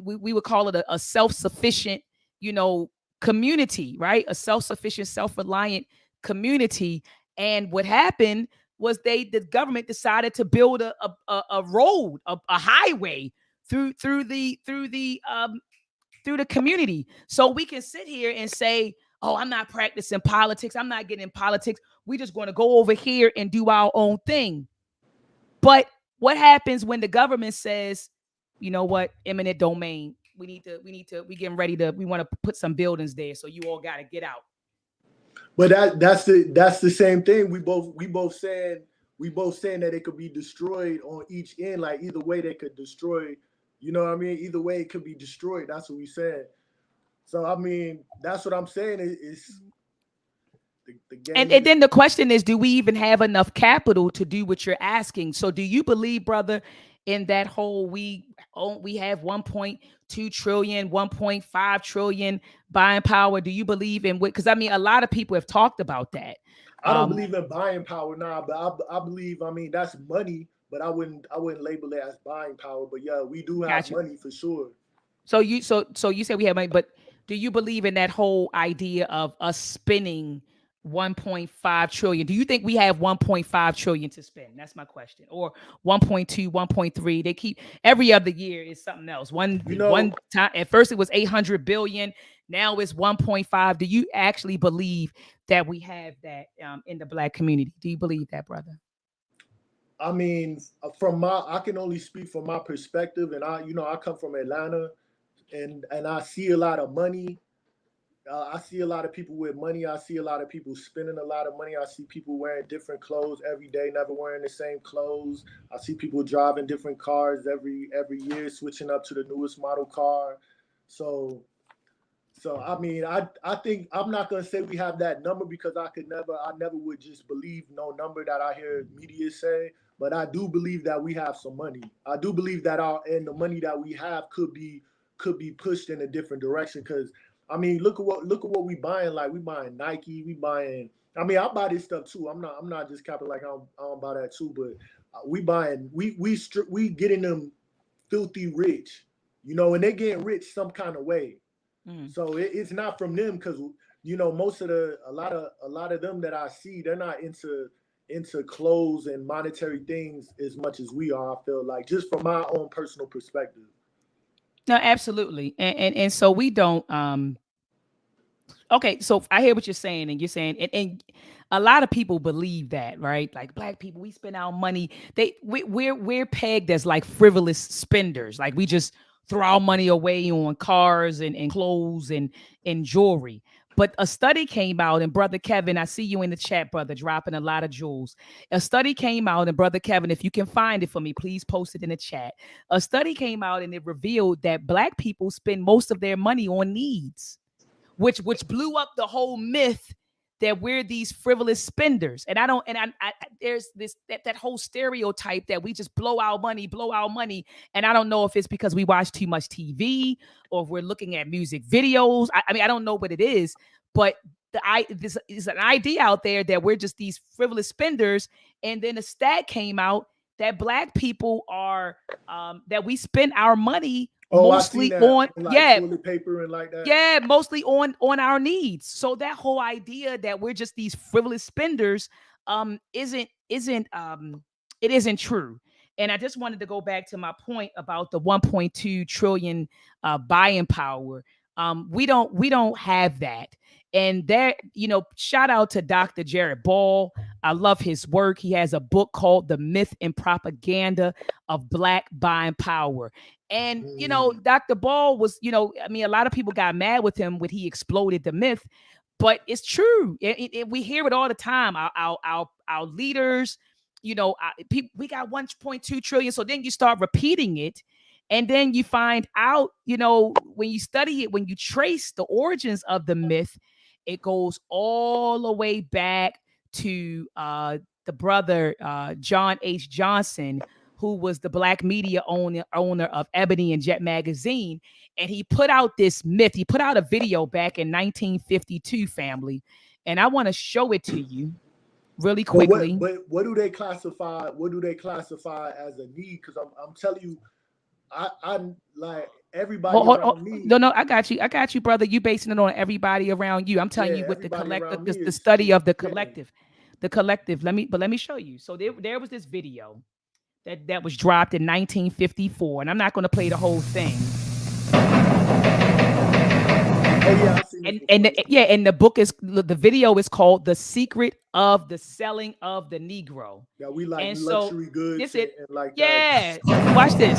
we would call it a self-sufficient, you know, community, right? A self-sufficient, self-reliant community. And what happened was the government decided to build a road, a highway through the community. So we can sit here and say, oh, I'm not practicing politics, I'm not getting in politics, we just going to go over here and do our own thing. But what happens when the government says, you know what, eminent domain, we getting ready to, we want to put some buildings there, so you all got to get out. But that's the same thing. We both saying that it could be destroyed on each end. Like either way, they could destroy. You know what I mean? Either way, it could be destroyed. That's what we said. So I mean, that's what I'm saying. Is the And, game and is. then the question is, do we even have enough capital to do what you're asking? So do you believe, brother, in that whole, we have 1.2 trillion, 1.5 trillion buying power? Do you believe in what? Because I mean, a lot of people have talked about that. I don't Um, believe in buying power now, but I believe. I mean, that's money, but I wouldn't label it as buying power. But yeah, we do have Gotcha. money for sure. So you said we have money, but do you believe in that whole idea of us spending 1.5 trillion? Do you think we have 1.5 trillion to spend? That's my question. Or 1.2, 1.3? They keep every other year is something else. You know, One time at first it was 800 billion, now it's 1.5. Do you actually believe that we have that in the Black community? Do you believe that, brother? I mean, I can only speak from my perspective, and I come from Atlanta, and I see a lot of money. I see a lot of people with money. I see a lot of people spending a lot of money. I see people wearing different clothes every day, never wearing the same clothes. I see people driving different cars every year, switching up to the newest model car. So I mean, I think I'm not gonna say we have that number because I never would just believe no number that I hear media say. But I do believe that we have some money. I do believe that the money that we have could be pushed in a different direction. Because I mean, look at what we buying. Like we buying Nike, we buying. I mean, I buy this stuff too. I'm not just capping like I don't buy that too. But we buying we getting them filthy rich, and they getting rich some kind of way. Mm. So it's not from them because most of a lot of them that I see, they're not into clothes and monetary things as much as we are. I feel like just from my own personal perspective. No, absolutely. And so we don't okay, so I hear what you're saying, and you're saying, and a lot of people believe that, right? Like Black people, we spend our money. We're pegged as like frivolous spenders. Like we just throw our money away on cars and clothes and jewelry. But a study came out, and brother Kevin, I see you in the chat, brother, dropping a lot of jewels. A study came out, and brother Kevin, if you can find it for me, please post it in the chat. A study came out, and it revealed that Black people spend most of their money on needs, which blew up the whole myth that we're these frivolous spenders. And I don't, and I there's this that whole stereotype that we just blow our money. And I don't know if it's because we watch too much TV or if we're looking at music videos. I mean, I don't know what it is, but this is an idea out there that we're just these frivolous spenders. And then a stat came out that Black people are that we spend our money Oh, I seen mostly that on like toilet paper and like that. yeah, mostly on our needs. So that whole idea that we're just these frivolous spenders isn't true. And I just wanted to go back to my point about the 1.2 trillion buying power. We don't have that. And there, shout out to Dr. Jared Ball. I love his work. He has a book called The Myth and Propaganda of Black Buying Power. And, Dr. Ball was, I mean, a lot of people got mad with him when he exploded the myth, but it's true. We hear it all the time. Our leaders, we got 1.2 trillion. So then you start repeating it. And then you find out, when you study it, when you trace the origins of the myth, it goes all the way back to the brother John H. Johnson, who was the Black media owner of Ebony and Jet magazine. And he put out this myth. He put out a video back in 1952, family. And I want to show it to you really quickly. But what do they classify? What do they classify as a need? Because I'm telling you, I'm like everybody around me. No, I got you, brother. You basing it on everybody around you. I'm telling you with the collective, the study of the collective. The collective. Let me show you. So there was this video that was dropped in 1954, and I'm not going to play the whole thing. Oh yeah, I've seen it. And the video is called "The Secret of the Selling of the Negro." Yeah, we like luxury goods and like that. Yeah, watch this.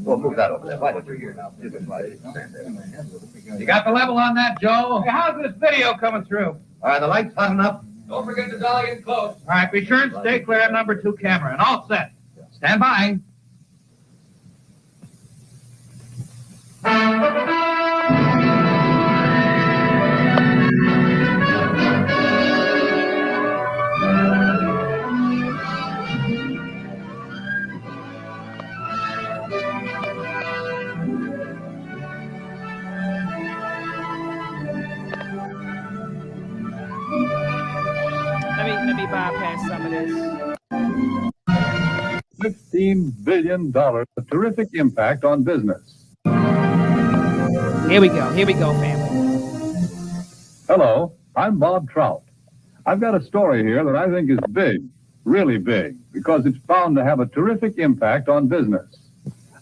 We'll move that over there. Why don't you here now? You got the level on that, Joe? Hey, how's this video coming through? Are the lights hot enough? Don't forget to dolly in close. All right, return, stay clear, number 2 camera, and all set. Stand by. Let me bypass some of this. $15 billion, a terrific impact on business. Here we go, family. Hello, I'm Bob Trout. I've got a story here that I think is big, really big, because it's bound to have a terrific impact on business.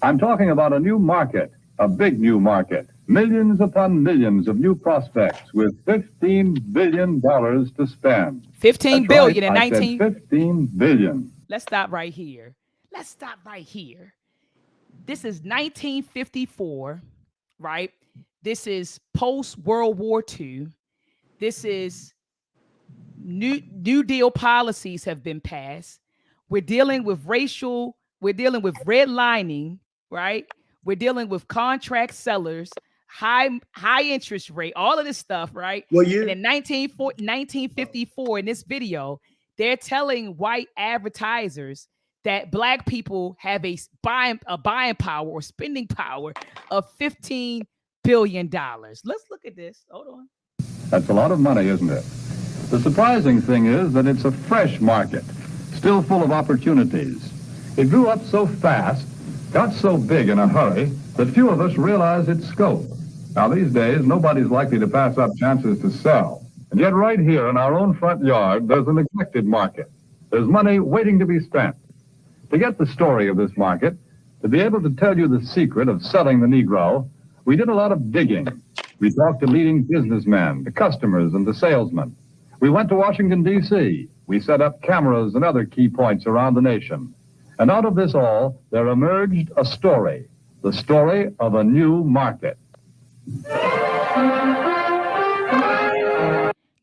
I'm talking about a new market, a big new market, millions upon millions of new prospects with $15 billion to spend. 15 That's billion right, in I 19. said 15 billion. Let's stop right here. This is 1954, right? This is post World War II. This is New Deal policies have been passed. We're dealing with redlining, right? We're dealing with contract sellers, high interest rate, all of this stuff, right? What And year? in 1954, in this video, they're telling white advertisers that black people have a buying power or spending power of $15 billion. Let's look at this. Hold on. That's a lot of money, isn't it? The surprising thing is that it's a fresh market, still full of opportunities. It grew up so fast, got so big in a hurry, that few of us realize its scope. Now, these days, nobody's likely to pass up chances to sell. And yet right here in our own front yard, there's a neglected market. There's money waiting to be spent. To get the story of this market, to be able to tell you the secret of selling the Negro, we did a lot of digging. We talked to leading businessmen, the customers, and the salesmen. We went to Washington, D.C. We set up cameras and other key points around the nation. And out of this all, there emerged a story, the story of a new market.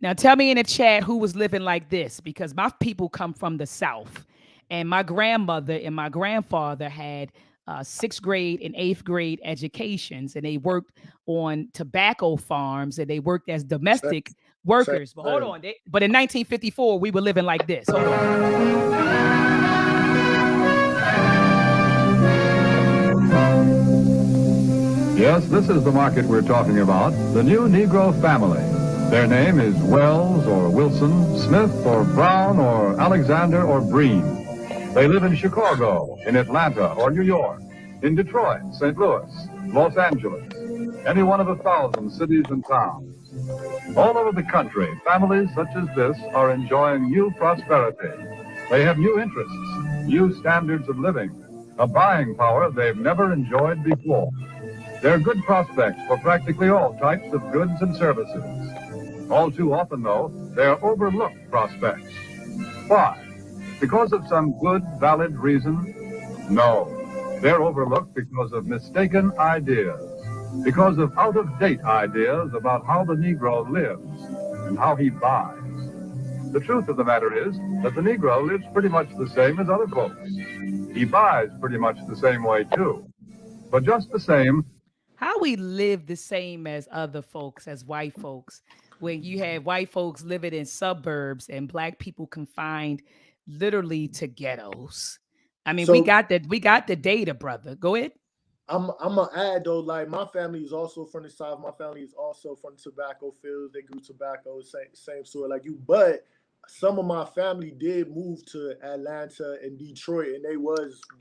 Now, tell me in the chat who was living like this, because my people come from the South. And my grandmother and my grandfather had 6th grade and 8th grade educations, and they worked on tobacco farms, and they worked as domestic workers. But hold on. But in 1954, we were living like this. Hold on. Yes, this is the market we're talking about, the new Negro family. Their name is Wells or Wilson, Smith or Brown or Alexander or Breen. They live in Chicago, in Atlanta or New York, in Detroit, St. Louis, Los Angeles, any one of 1,000 cities and towns. All over the country, families such as this are enjoying new prosperity. They have new interests, new standards of living, a buying power they've never enjoyed before. There are good prospects for practically all types of goods and services. All too often, though, they're overlooked prospects. Why? Because of some good, valid reason? No. They're overlooked because of mistaken ideas, because of out-of-date ideas about how the Negro lives and how he buys. The truth of the matter is that the Negro lives pretty much the same as other folks. He buys pretty much the same way, too. But just the same, how we live the same as other folks, as white folks, when you have white folks living in suburbs and black people confined literally to ghettos. I mean, So- we got the data, brother. Go ahead. I'm gonna add though, like my family is also from the South. My family is also from the tobacco fields. They grew tobacco, same sort like you. But some of my family did move to Atlanta and Detroit, and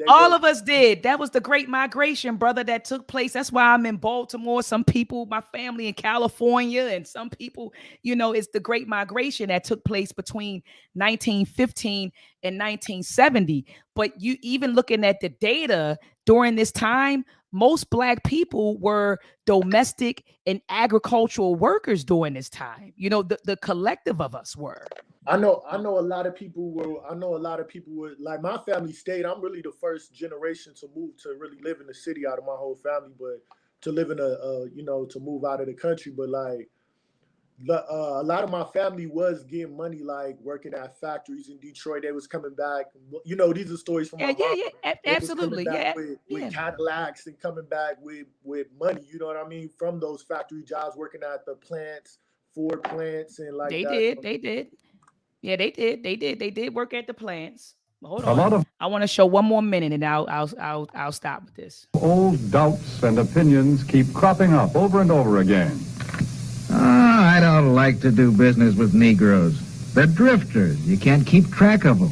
all of us did. That was the Great Migration, brother, that took place. That's why I'm in Baltimore. Some people, my family in California, and some people, it's the Great Migration that took place between 1915 and 1970. But you even looking at the data during this time, most black people were domestic and agricultural workers during this time. The collective of us were. I know a lot of people were like my family stayed. I'm really the first generation to move to really live in the city out of my whole family, but to live in to move out of the country. But like a lot of my family was getting money, like working at factories in Detroit. They was coming back. You know, these are stories from my Yeah, yeah, mom. yeah, They was coming absolutely. back Yeah, with yeah. Cadillacs and coming back with money. You know what I mean? From those factory jobs, working at the plants, Ford plants, and like They that. did. They did. Yeah, they did. They did. They did work at the plants. Hold A on. lot of I want to show one more minute, and I'll stop with this. old doubts and opinions keep cropping up over and over again. I don't like to do business with Negroes. They're drifters. You can't keep track of them.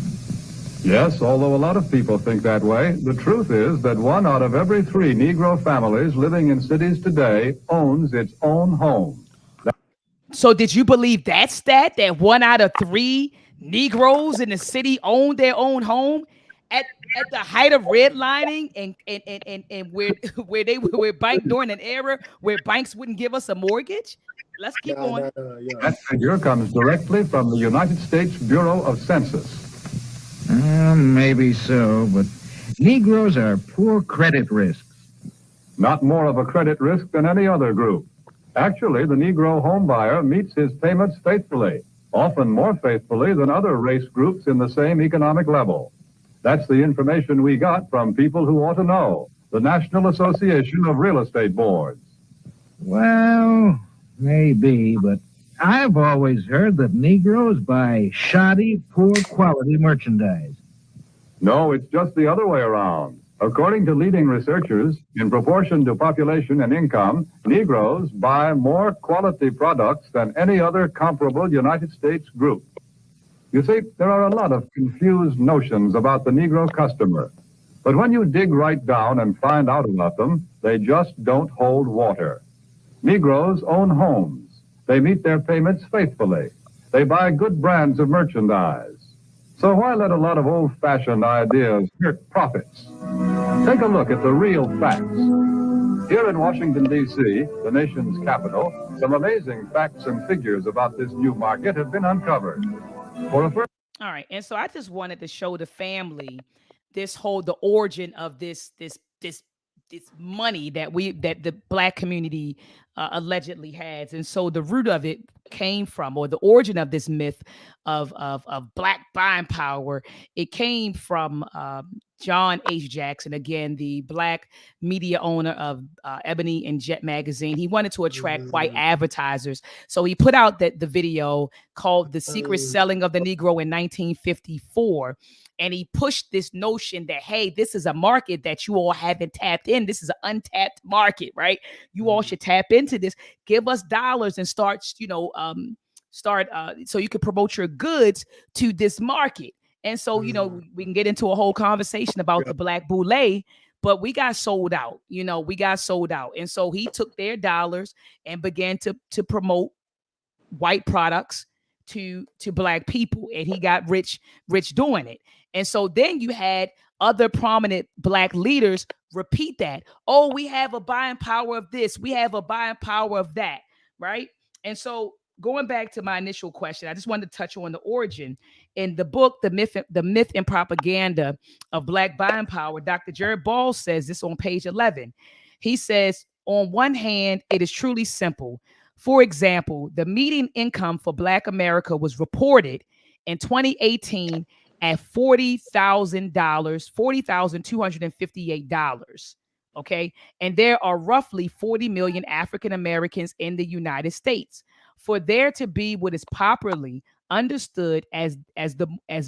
Yes, although a lot of people think that way, the truth is that 1 out of every 3 Negro families living in cities today owns its own home. So, did you believe that stat that 1 out of 3 Negroes in the city own their own home? At the height of redlining and where where bank during an era where banks wouldn't give us a mortgage. Let's keep Nah, going. nah, nah, yeah. That figure comes directly from the United States Bureau of Census. Maybe so, but Negroes are poor credit risks. Not more of a credit risk than any other group. Actually, the Negro homebuyer meets his payments faithfully, often more faithfully than other race groups in the same economic level. That's the information we got from people who ought to know, the National Association of Real Estate Boards. Well, maybe, but I've always heard that Negroes buy shoddy, poor quality merchandise. No, it's just the other way around. According to leading researchers, in proportion to population and income, Negroes buy more quality products than any other comparable United States group. You see, there are a lot of confused notions about the Negro customer. But when you dig right down and find out about them, they just don't hold water. Negroes own homes. They meet their payments faithfully. They buy good brands of merchandise. So why let a lot of old-fashioned ideas hurt profits? Take a look at the real facts. Here in Washington, D.C., the nation's capital, some amazing facts and figures about this new market have been uncovered. For a first All right, and so I just wanted to show the family the origin of this money that the Black community allegedly has, and so the root of it came from, or the origin of this myth of Black buying power. It came from John H. Jackson, again, the Black media owner of Ebony and Jet magazine. He wanted to attract white advertisers, so he put out the video called "The Secret Selling of the Negro" in 1954. And he pushed this notion that, hey, this is a market that you all haven't tapped in. This is an untapped market, right? You all should tap into this. Give us dollars and start so you can promote your goods to this market. And so, we can get into a whole conversation about the Black Boule, but we got sold out. We got sold out. And so he took their dollars and began to promote white products to Black people, and he got rich doing it. And so then you had other prominent Black leaders repeat that. Oh, we have a buying power of this. We have a buying power of that, right? And so going back to my initial question, I just wanted to touch on the origin. In the book, The Myth and Propaganda of Black Buying Power, Dr. Jared Ball says this on page 11. He says, on one hand, it is truly simple. For example, the median income for Black America was reported in 2018 at $40,000, $40,258. Okay. And there are roughly 40 million African Americans in the United States. For there to be what is popularly understood as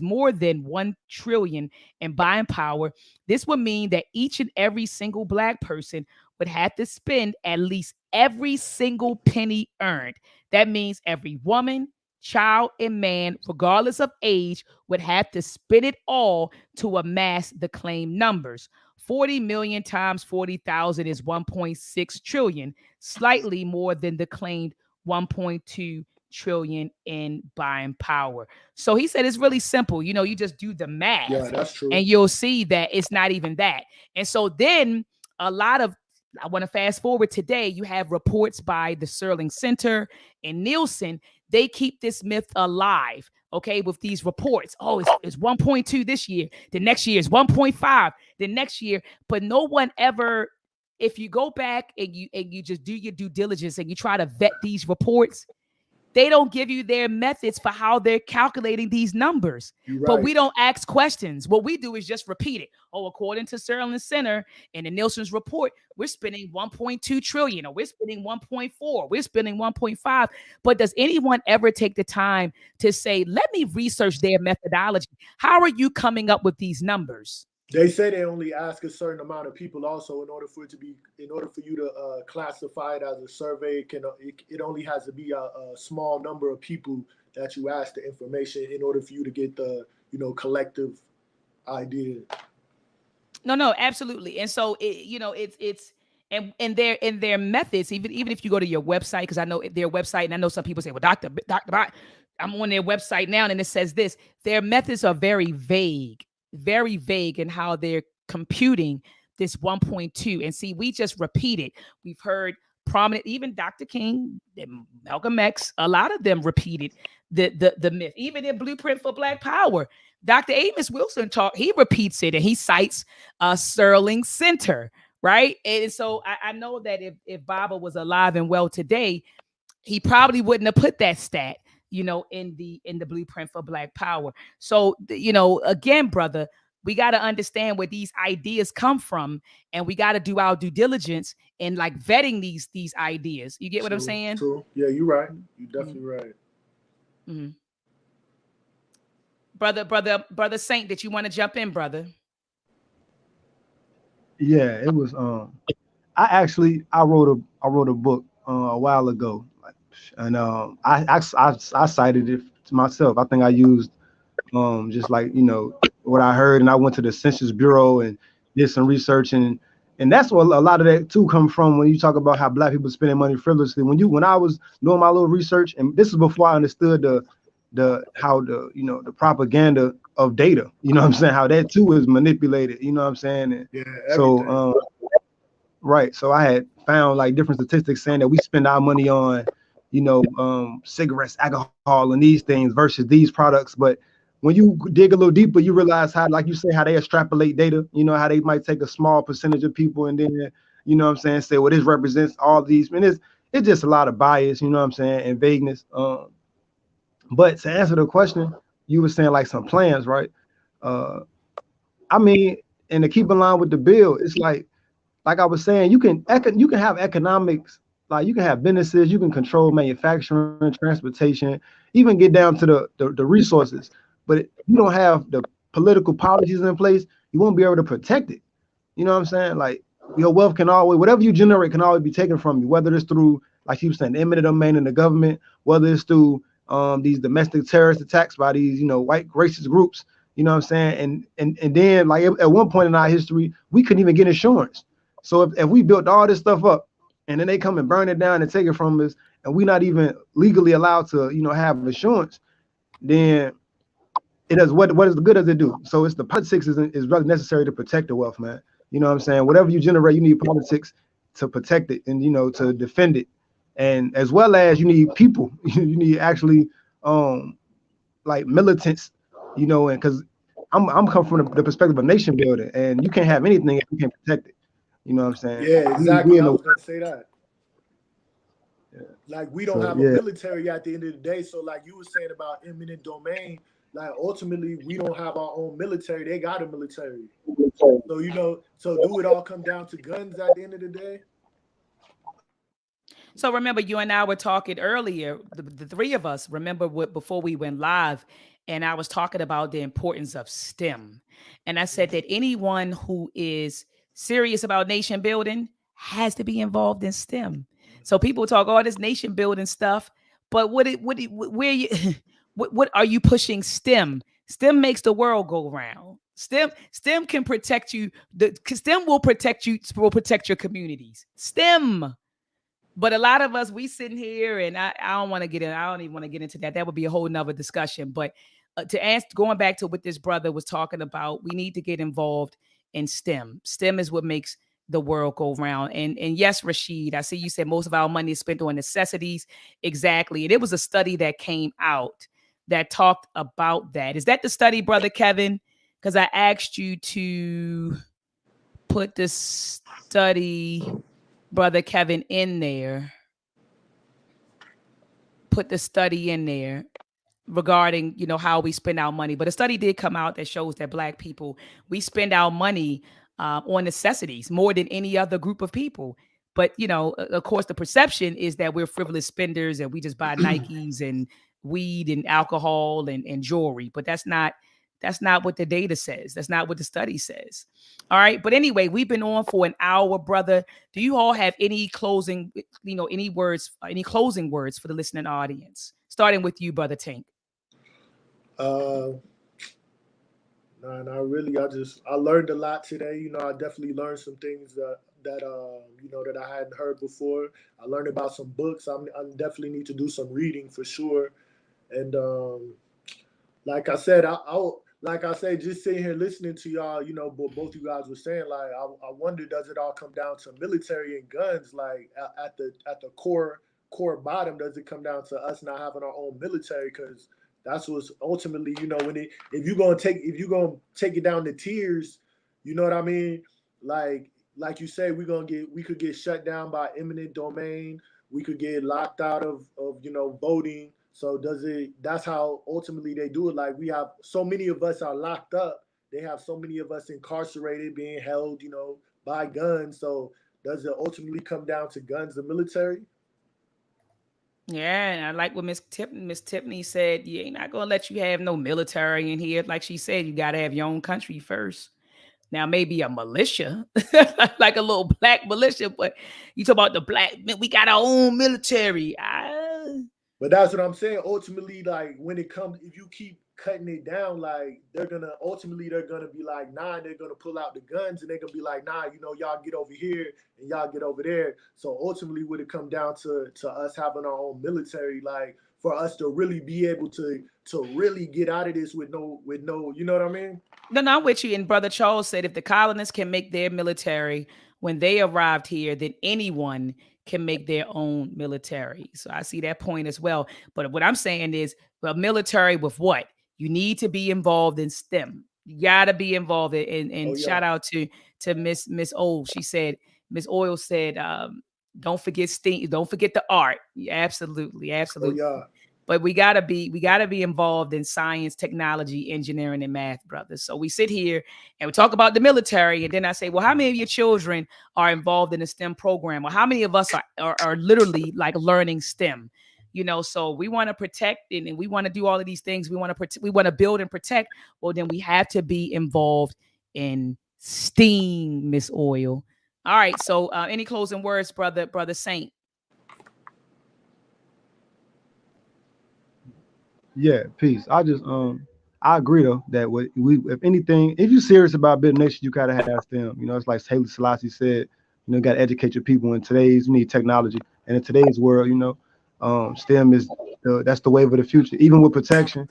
more than 1 trillion in buying power, this would mean that each and every single Black person would have to spend at least every single penny earned. That means every woman, child, and man, regardless of age, would have to spend it all to amass the claimed numbers. 40 million times 40,000 is 1.6 trillion, slightly more than the claimed 1.2 trillion in buying power. So he said it's really simple. You just do the math. Yeah, that's true. And you'll see that it's not even that. And so then I want to fast forward today. You have reports by the Sterling Center and Nielsen. They keep this myth alive, okay, with these reports. Oh, it's 1.2 this year. The next year is 1.5. The next year, but no one ever. If you go back and you just do your due diligence and you try to vet these reports, They don't give you their methods for how they're calculating these numbers. But we don't ask questions. What we do is just repeat it. Oh, according to Sterling Center and the Nielsen's report, we're spending 1.2 trillion, or we're spending 1.4, we're spending 1.5. But does anyone ever take the time to say, let me research their methodology? How are you coming up with these numbers? They say they only ask a certain amount of people also in order for you to classify it as a survey. It only has to be a small number of people that you ask the information in order for you to get the collective idea. No, absolutely. And so it's and their methods, even if you go to your website, because I know their website, and I know some people say, well, Dr. I'm on their website now, and it says this. Their methods are very vague in how they're computing this 1.2. And see, we just repeat it. We've heard prominent, even Dr. King, Malcolm X, a lot of them repeated the myth. Even in Blueprint for Black Power, Dr. Amos Wilson he repeats it, and he cites Sterling Center, right? And so I know that if Baba was alive and well today, he probably wouldn't have put that stat, in the Blueprint for Black Power. So, again, brother, we got to understand where these ideas come from, and we got to do our due diligence in like vetting these ideas. You get what I'm saying? True. Yeah, you're right. You're definitely right. Mm-hmm. Brother Saint, did you want to jump in, brother? Yeah, it was. I wrote a book a while ago, and I cited it to myself. I think I used just like what I heard, and I went to the Census Bureau and did some research, and that's what a lot of that too come from when you talk about how Black people spending money frivolously. When I was doing my little research, and this is before I understood the propaganda of data, what I'm saying, how that too is manipulated, what I'm saying. And yeah, so right, so I had found like different statistics saying that we spend our money on cigarettes, alcohol, and these things versus these products. But when you dig a little deeper, you realize how, like you say, how they extrapolate data, how they might take a small percentage of people and then what I'm saying, say, well, this represents all these. And it's just a lot of bias, what I'm saying, and vagueness. But to answer the question, you were saying like some plans, right? I mean, and to keep in line with the bill, it's like I was saying, you can have economics, like you can have businesses, you can control manufacturing, transportation, even get down to the resources. But if you don't have the political policies in place, you won't be able to protect it. You know what I'm saying? Like your wealth can always, whatever you generate can always be taken from you, whether it's through, like you were saying, the eminent domain in the government, whether it's through these domestic terrorist attacks by these, white racist groups, you know what I'm saying? And then like at one point in our history, we couldn't even get insurance. So if we built all this stuff up and then they come and burn it down and take it from us, and we're not even legally allowed to, have insurance, then it does what is the good does it do? So it's the politics is really necessary to protect the wealth, man. You know what I'm saying? Whatever you generate, you need politics to protect it and to defend it. And as well as you need people, you need actually like militants, and because I'm coming from the perspective of nation building, and you can't have anything if you can't protect it. You know what I'm saying? Yeah, exactly. I was gonna say that. Yeah. Like we don't have a military at the end of the day. So like you were saying about eminent domain, like ultimately we don't have our own military. They got a military. So so do it all come down to guns at the end of the day? So remember, you and I were talking earlier, the three of us, remember before we went live, and I was talking about the importance of STEM. And I said that anyone who is serious about nation building has to be involved in STEM. So people talk all this nation building stuff, but what are you pushing STEM? STEM makes the world go round. STEM can protect you. STEM will protect you, will protect your communities. STEM. But a lot of us, we sitting here, and I don't want to get in. I don't even want to get into that. That would be a whole nother discussion. But to answer, going back to what this brother was talking about, we need to get involved in STEM. STEM is what makes the world go round. And yes, Rashid, I see you said most of our money is spent on necessities. Exactly. And it was a study that came out that talked about that. Is that the study, Brother Kevin? Because I asked you to put the study, Brother Kevin, in there. put the study in there regarding, how we spend our money. But a study did come out that shows that Black people, we spend our money on necessities more than any other group of people. But of course, the perception is that we're frivolous spenders and we just buy Nikes and weed and alcohol and jewelry. But that's not what the data says. That's not what the study says. All right. But anyway, we've been on for an hour, brother. Do you all have any closing, any words, any closing words for the listening audience? Starting with you, Brother Tank. Uh, nah, not really. I learned a lot today. I definitely learned some things that I hadn't heard before. I learned about some books. I definitely need to do some reading for sure. And like I said, like I said, just sitting here listening to y'all, both you guys were saying, like, I wonder, does it all come down to military and guns? Like at the core bottom, does it come down to us not having our own military? Because that's what's ultimately, if you're gonna take it down to tiers, you know what I mean? Like you say, we could get shut down by eminent domain. We could get locked out of voting. So that's how ultimately they do it. Like, we have so many of us are locked up. They have so many of us incarcerated, being held, by guns. So does it ultimately come down to guns, the military? Yeah, and I like what Miss Tiffany said. You ain't not gonna let you have no military in here. Like she said, you gotta have your own country first. Now, maybe a militia, like a little black militia, but you talk about the black, we got our own military. But that's what I'm saying. Ultimately, like, when it comes, if you keep cutting it down, like, they're gonna be like, nah, they're gonna pull out the guns and they're gonna be like, nah, y'all get over here and y'all get over there. So ultimately, would it come down to us having our own military, like, for us to really be able to really get out of this with no, you know what I mean? No, I'm with you. And Brother Charles said if the colonists can make their military when they arrived here, then anyone can make their own military. So I see that point as well. But what I'm saying is, well, military with what? You need to be involved in STEM. You gotta be involved Oh and yeah. shout out to Miss Old. She said, Miss Oil said, don't forget STEAM, don't forget the art. Yeah, absolutely, Oh absolutely. yeah. But we gotta be involved in science, technology, engineering, and math, brothers. So we sit here and we talk about the military, and then I say, well, how many of your children are involved in a STEM program, or how many of us are literally like learning STEM? So we want to protect and we want to do all of these things. We want to build and protect. Well, then we have to be involved in STEAM, Miss Oil. All right. So any closing words, brother Saint? Yeah, peace. I agree though that if anything, if you're serious about building nation, you gotta have STEM. It's like Haile Selassie said, you gotta educate your people. In today's, you need technology, and in today's world, STEM is that's the wave of the future. Even with protection,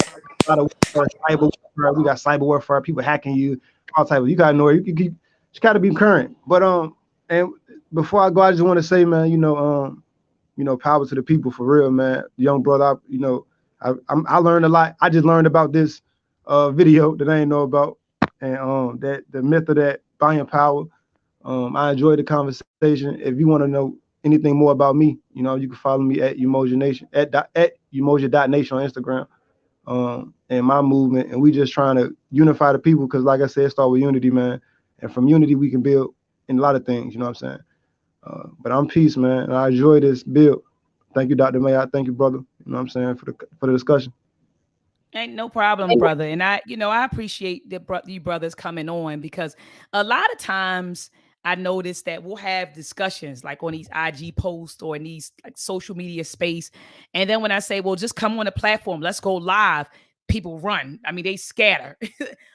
a lot of cyber warfare, we got cyber warfare, people hacking you, all type of. You gotta know you gotta be current. But and before I go, I just want to say, man, power to the people for real, man. Young brother, I learned a lot. I just learned about this video that I didn't know about, and that the myth of that buying power. I enjoyed the conversation. If you want to know anything more about me, you can follow me at Umoja Nation at Umoja.nation on Instagram. And my movement, and we just trying to unify the people because, like I said, start with unity, man. And from unity, we can build in a lot of things. You know what I'm saying? But I'm peace, man. And I enjoy this build. Thank you, Dr. Maat. Thank you, brother. You know what I'm saying, for the discussion. Ain't no problem, brother. And I appreciate you brothers coming on because a lot of times I notice that we'll have discussions like on these IG posts or in these like social media space. And then when I say, well, just come on the platform, let's go live, people run. I mean, they scatter.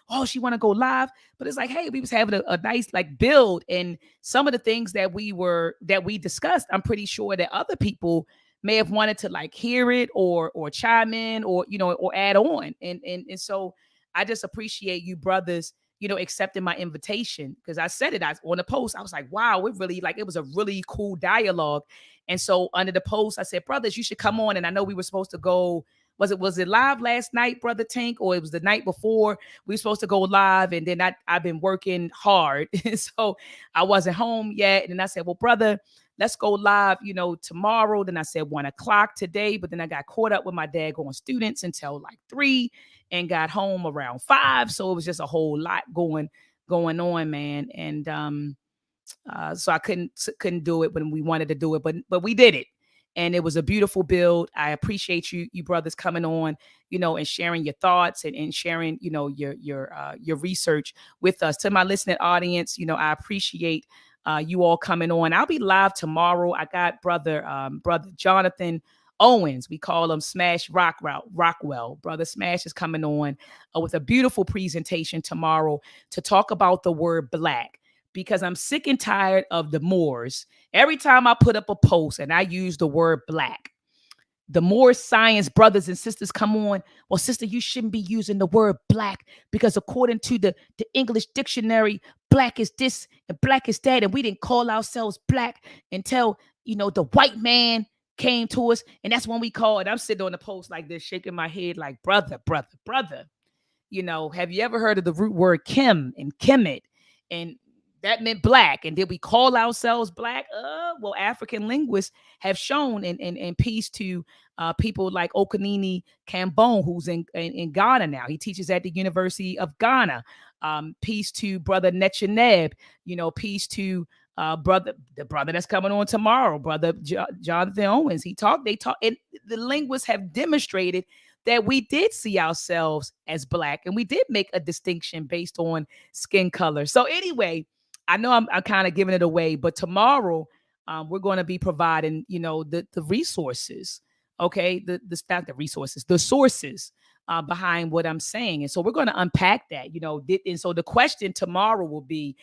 Oh, she want to go live. But it's like, hey, we was having a nice like build. And some of the things that we discussed, I'm pretty sure that other people may have wanted to like hear it or chime in or or add on and so I just appreciate you brothers accepting my invitation because I said it on the post. I was like, wow, it really like it was a really cool dialogue. And so under the post I said, brothers, you should come on. And I know we were supposed to go, was it live last night, Brother Tank, or it was the night before we were supposed to go live? And then I've been working hard so I wasn't home yet. And I said, well, brother, let's go live, tomorrow. Then I said 1 o'clock today, but then I got caught up with my daggone students until like 3 and got home around 5. So it was just a whole lot going on, man. And so I couldn't do it when we wanted to do it, but we did it, and it was a beautiful build. I appreciate you brothers coming on, and sharing your thoughts and sharing, your research with us. To my listening audience, I appreciate you all coming on. I'll be live tomorrow. I got brother Jonathan Owens. We call him Smash Rockwell. Brother Smash is coming on with a beautiful presentation tomorrow to talk about the word black, because I'm sick and tired of the Moors. Every time I put up a post and I use the word black, the more science brothers and sisters come on. Well, sister, you shouldn't be using the word black because according to the English dictionary, black is this and black is that. And we didn't call ourselves black until, the white man came to us. And that's when we call it. I'm sitting on the post like this, shaking my head like, brother. Have you ever heard of the root word Kim and Kemet? And that meant black. And did we call ourselves black? Well, African linguists have shown, and peace to people like Okanini Kambone, who's in Ghana now. He teaches at the University of Ghana. Peace to brother Nechaneb. Peace to the brother that's coming on tomorrow, brother Jonathan Owens. They talk, and the linguists have demonstrated that we did see ourselves as black, and we did make a distinction based on skin color. So anyway, I know I'm kind of giving it away, but tomorrow we're going to be providing, the resources, okay, not the resources, the sources behind what I'm saying. And so we're going to unpack that, and so the question tomorrow will be,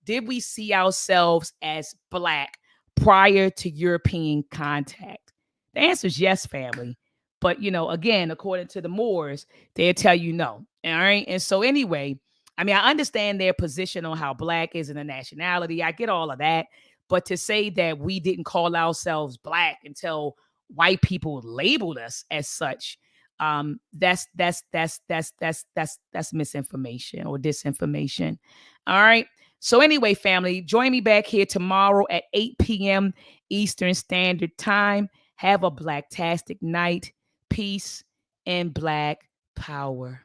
did we see ourselves as black prior to European contact? The answer is yes, family. But, again, according to the Moors, they'll tell you no. All right. And so anyway, I mean, I understand their position on how black is in a nationality. I get all of that. But to say that we didn't call ourselves black until white people labeled us as such, that's misinformation or disinformation. All right. So anyway, family, join me back here tomorrow at 8 p.m. Eastern Standard Time. Have a blacktastic night. Peace and black power.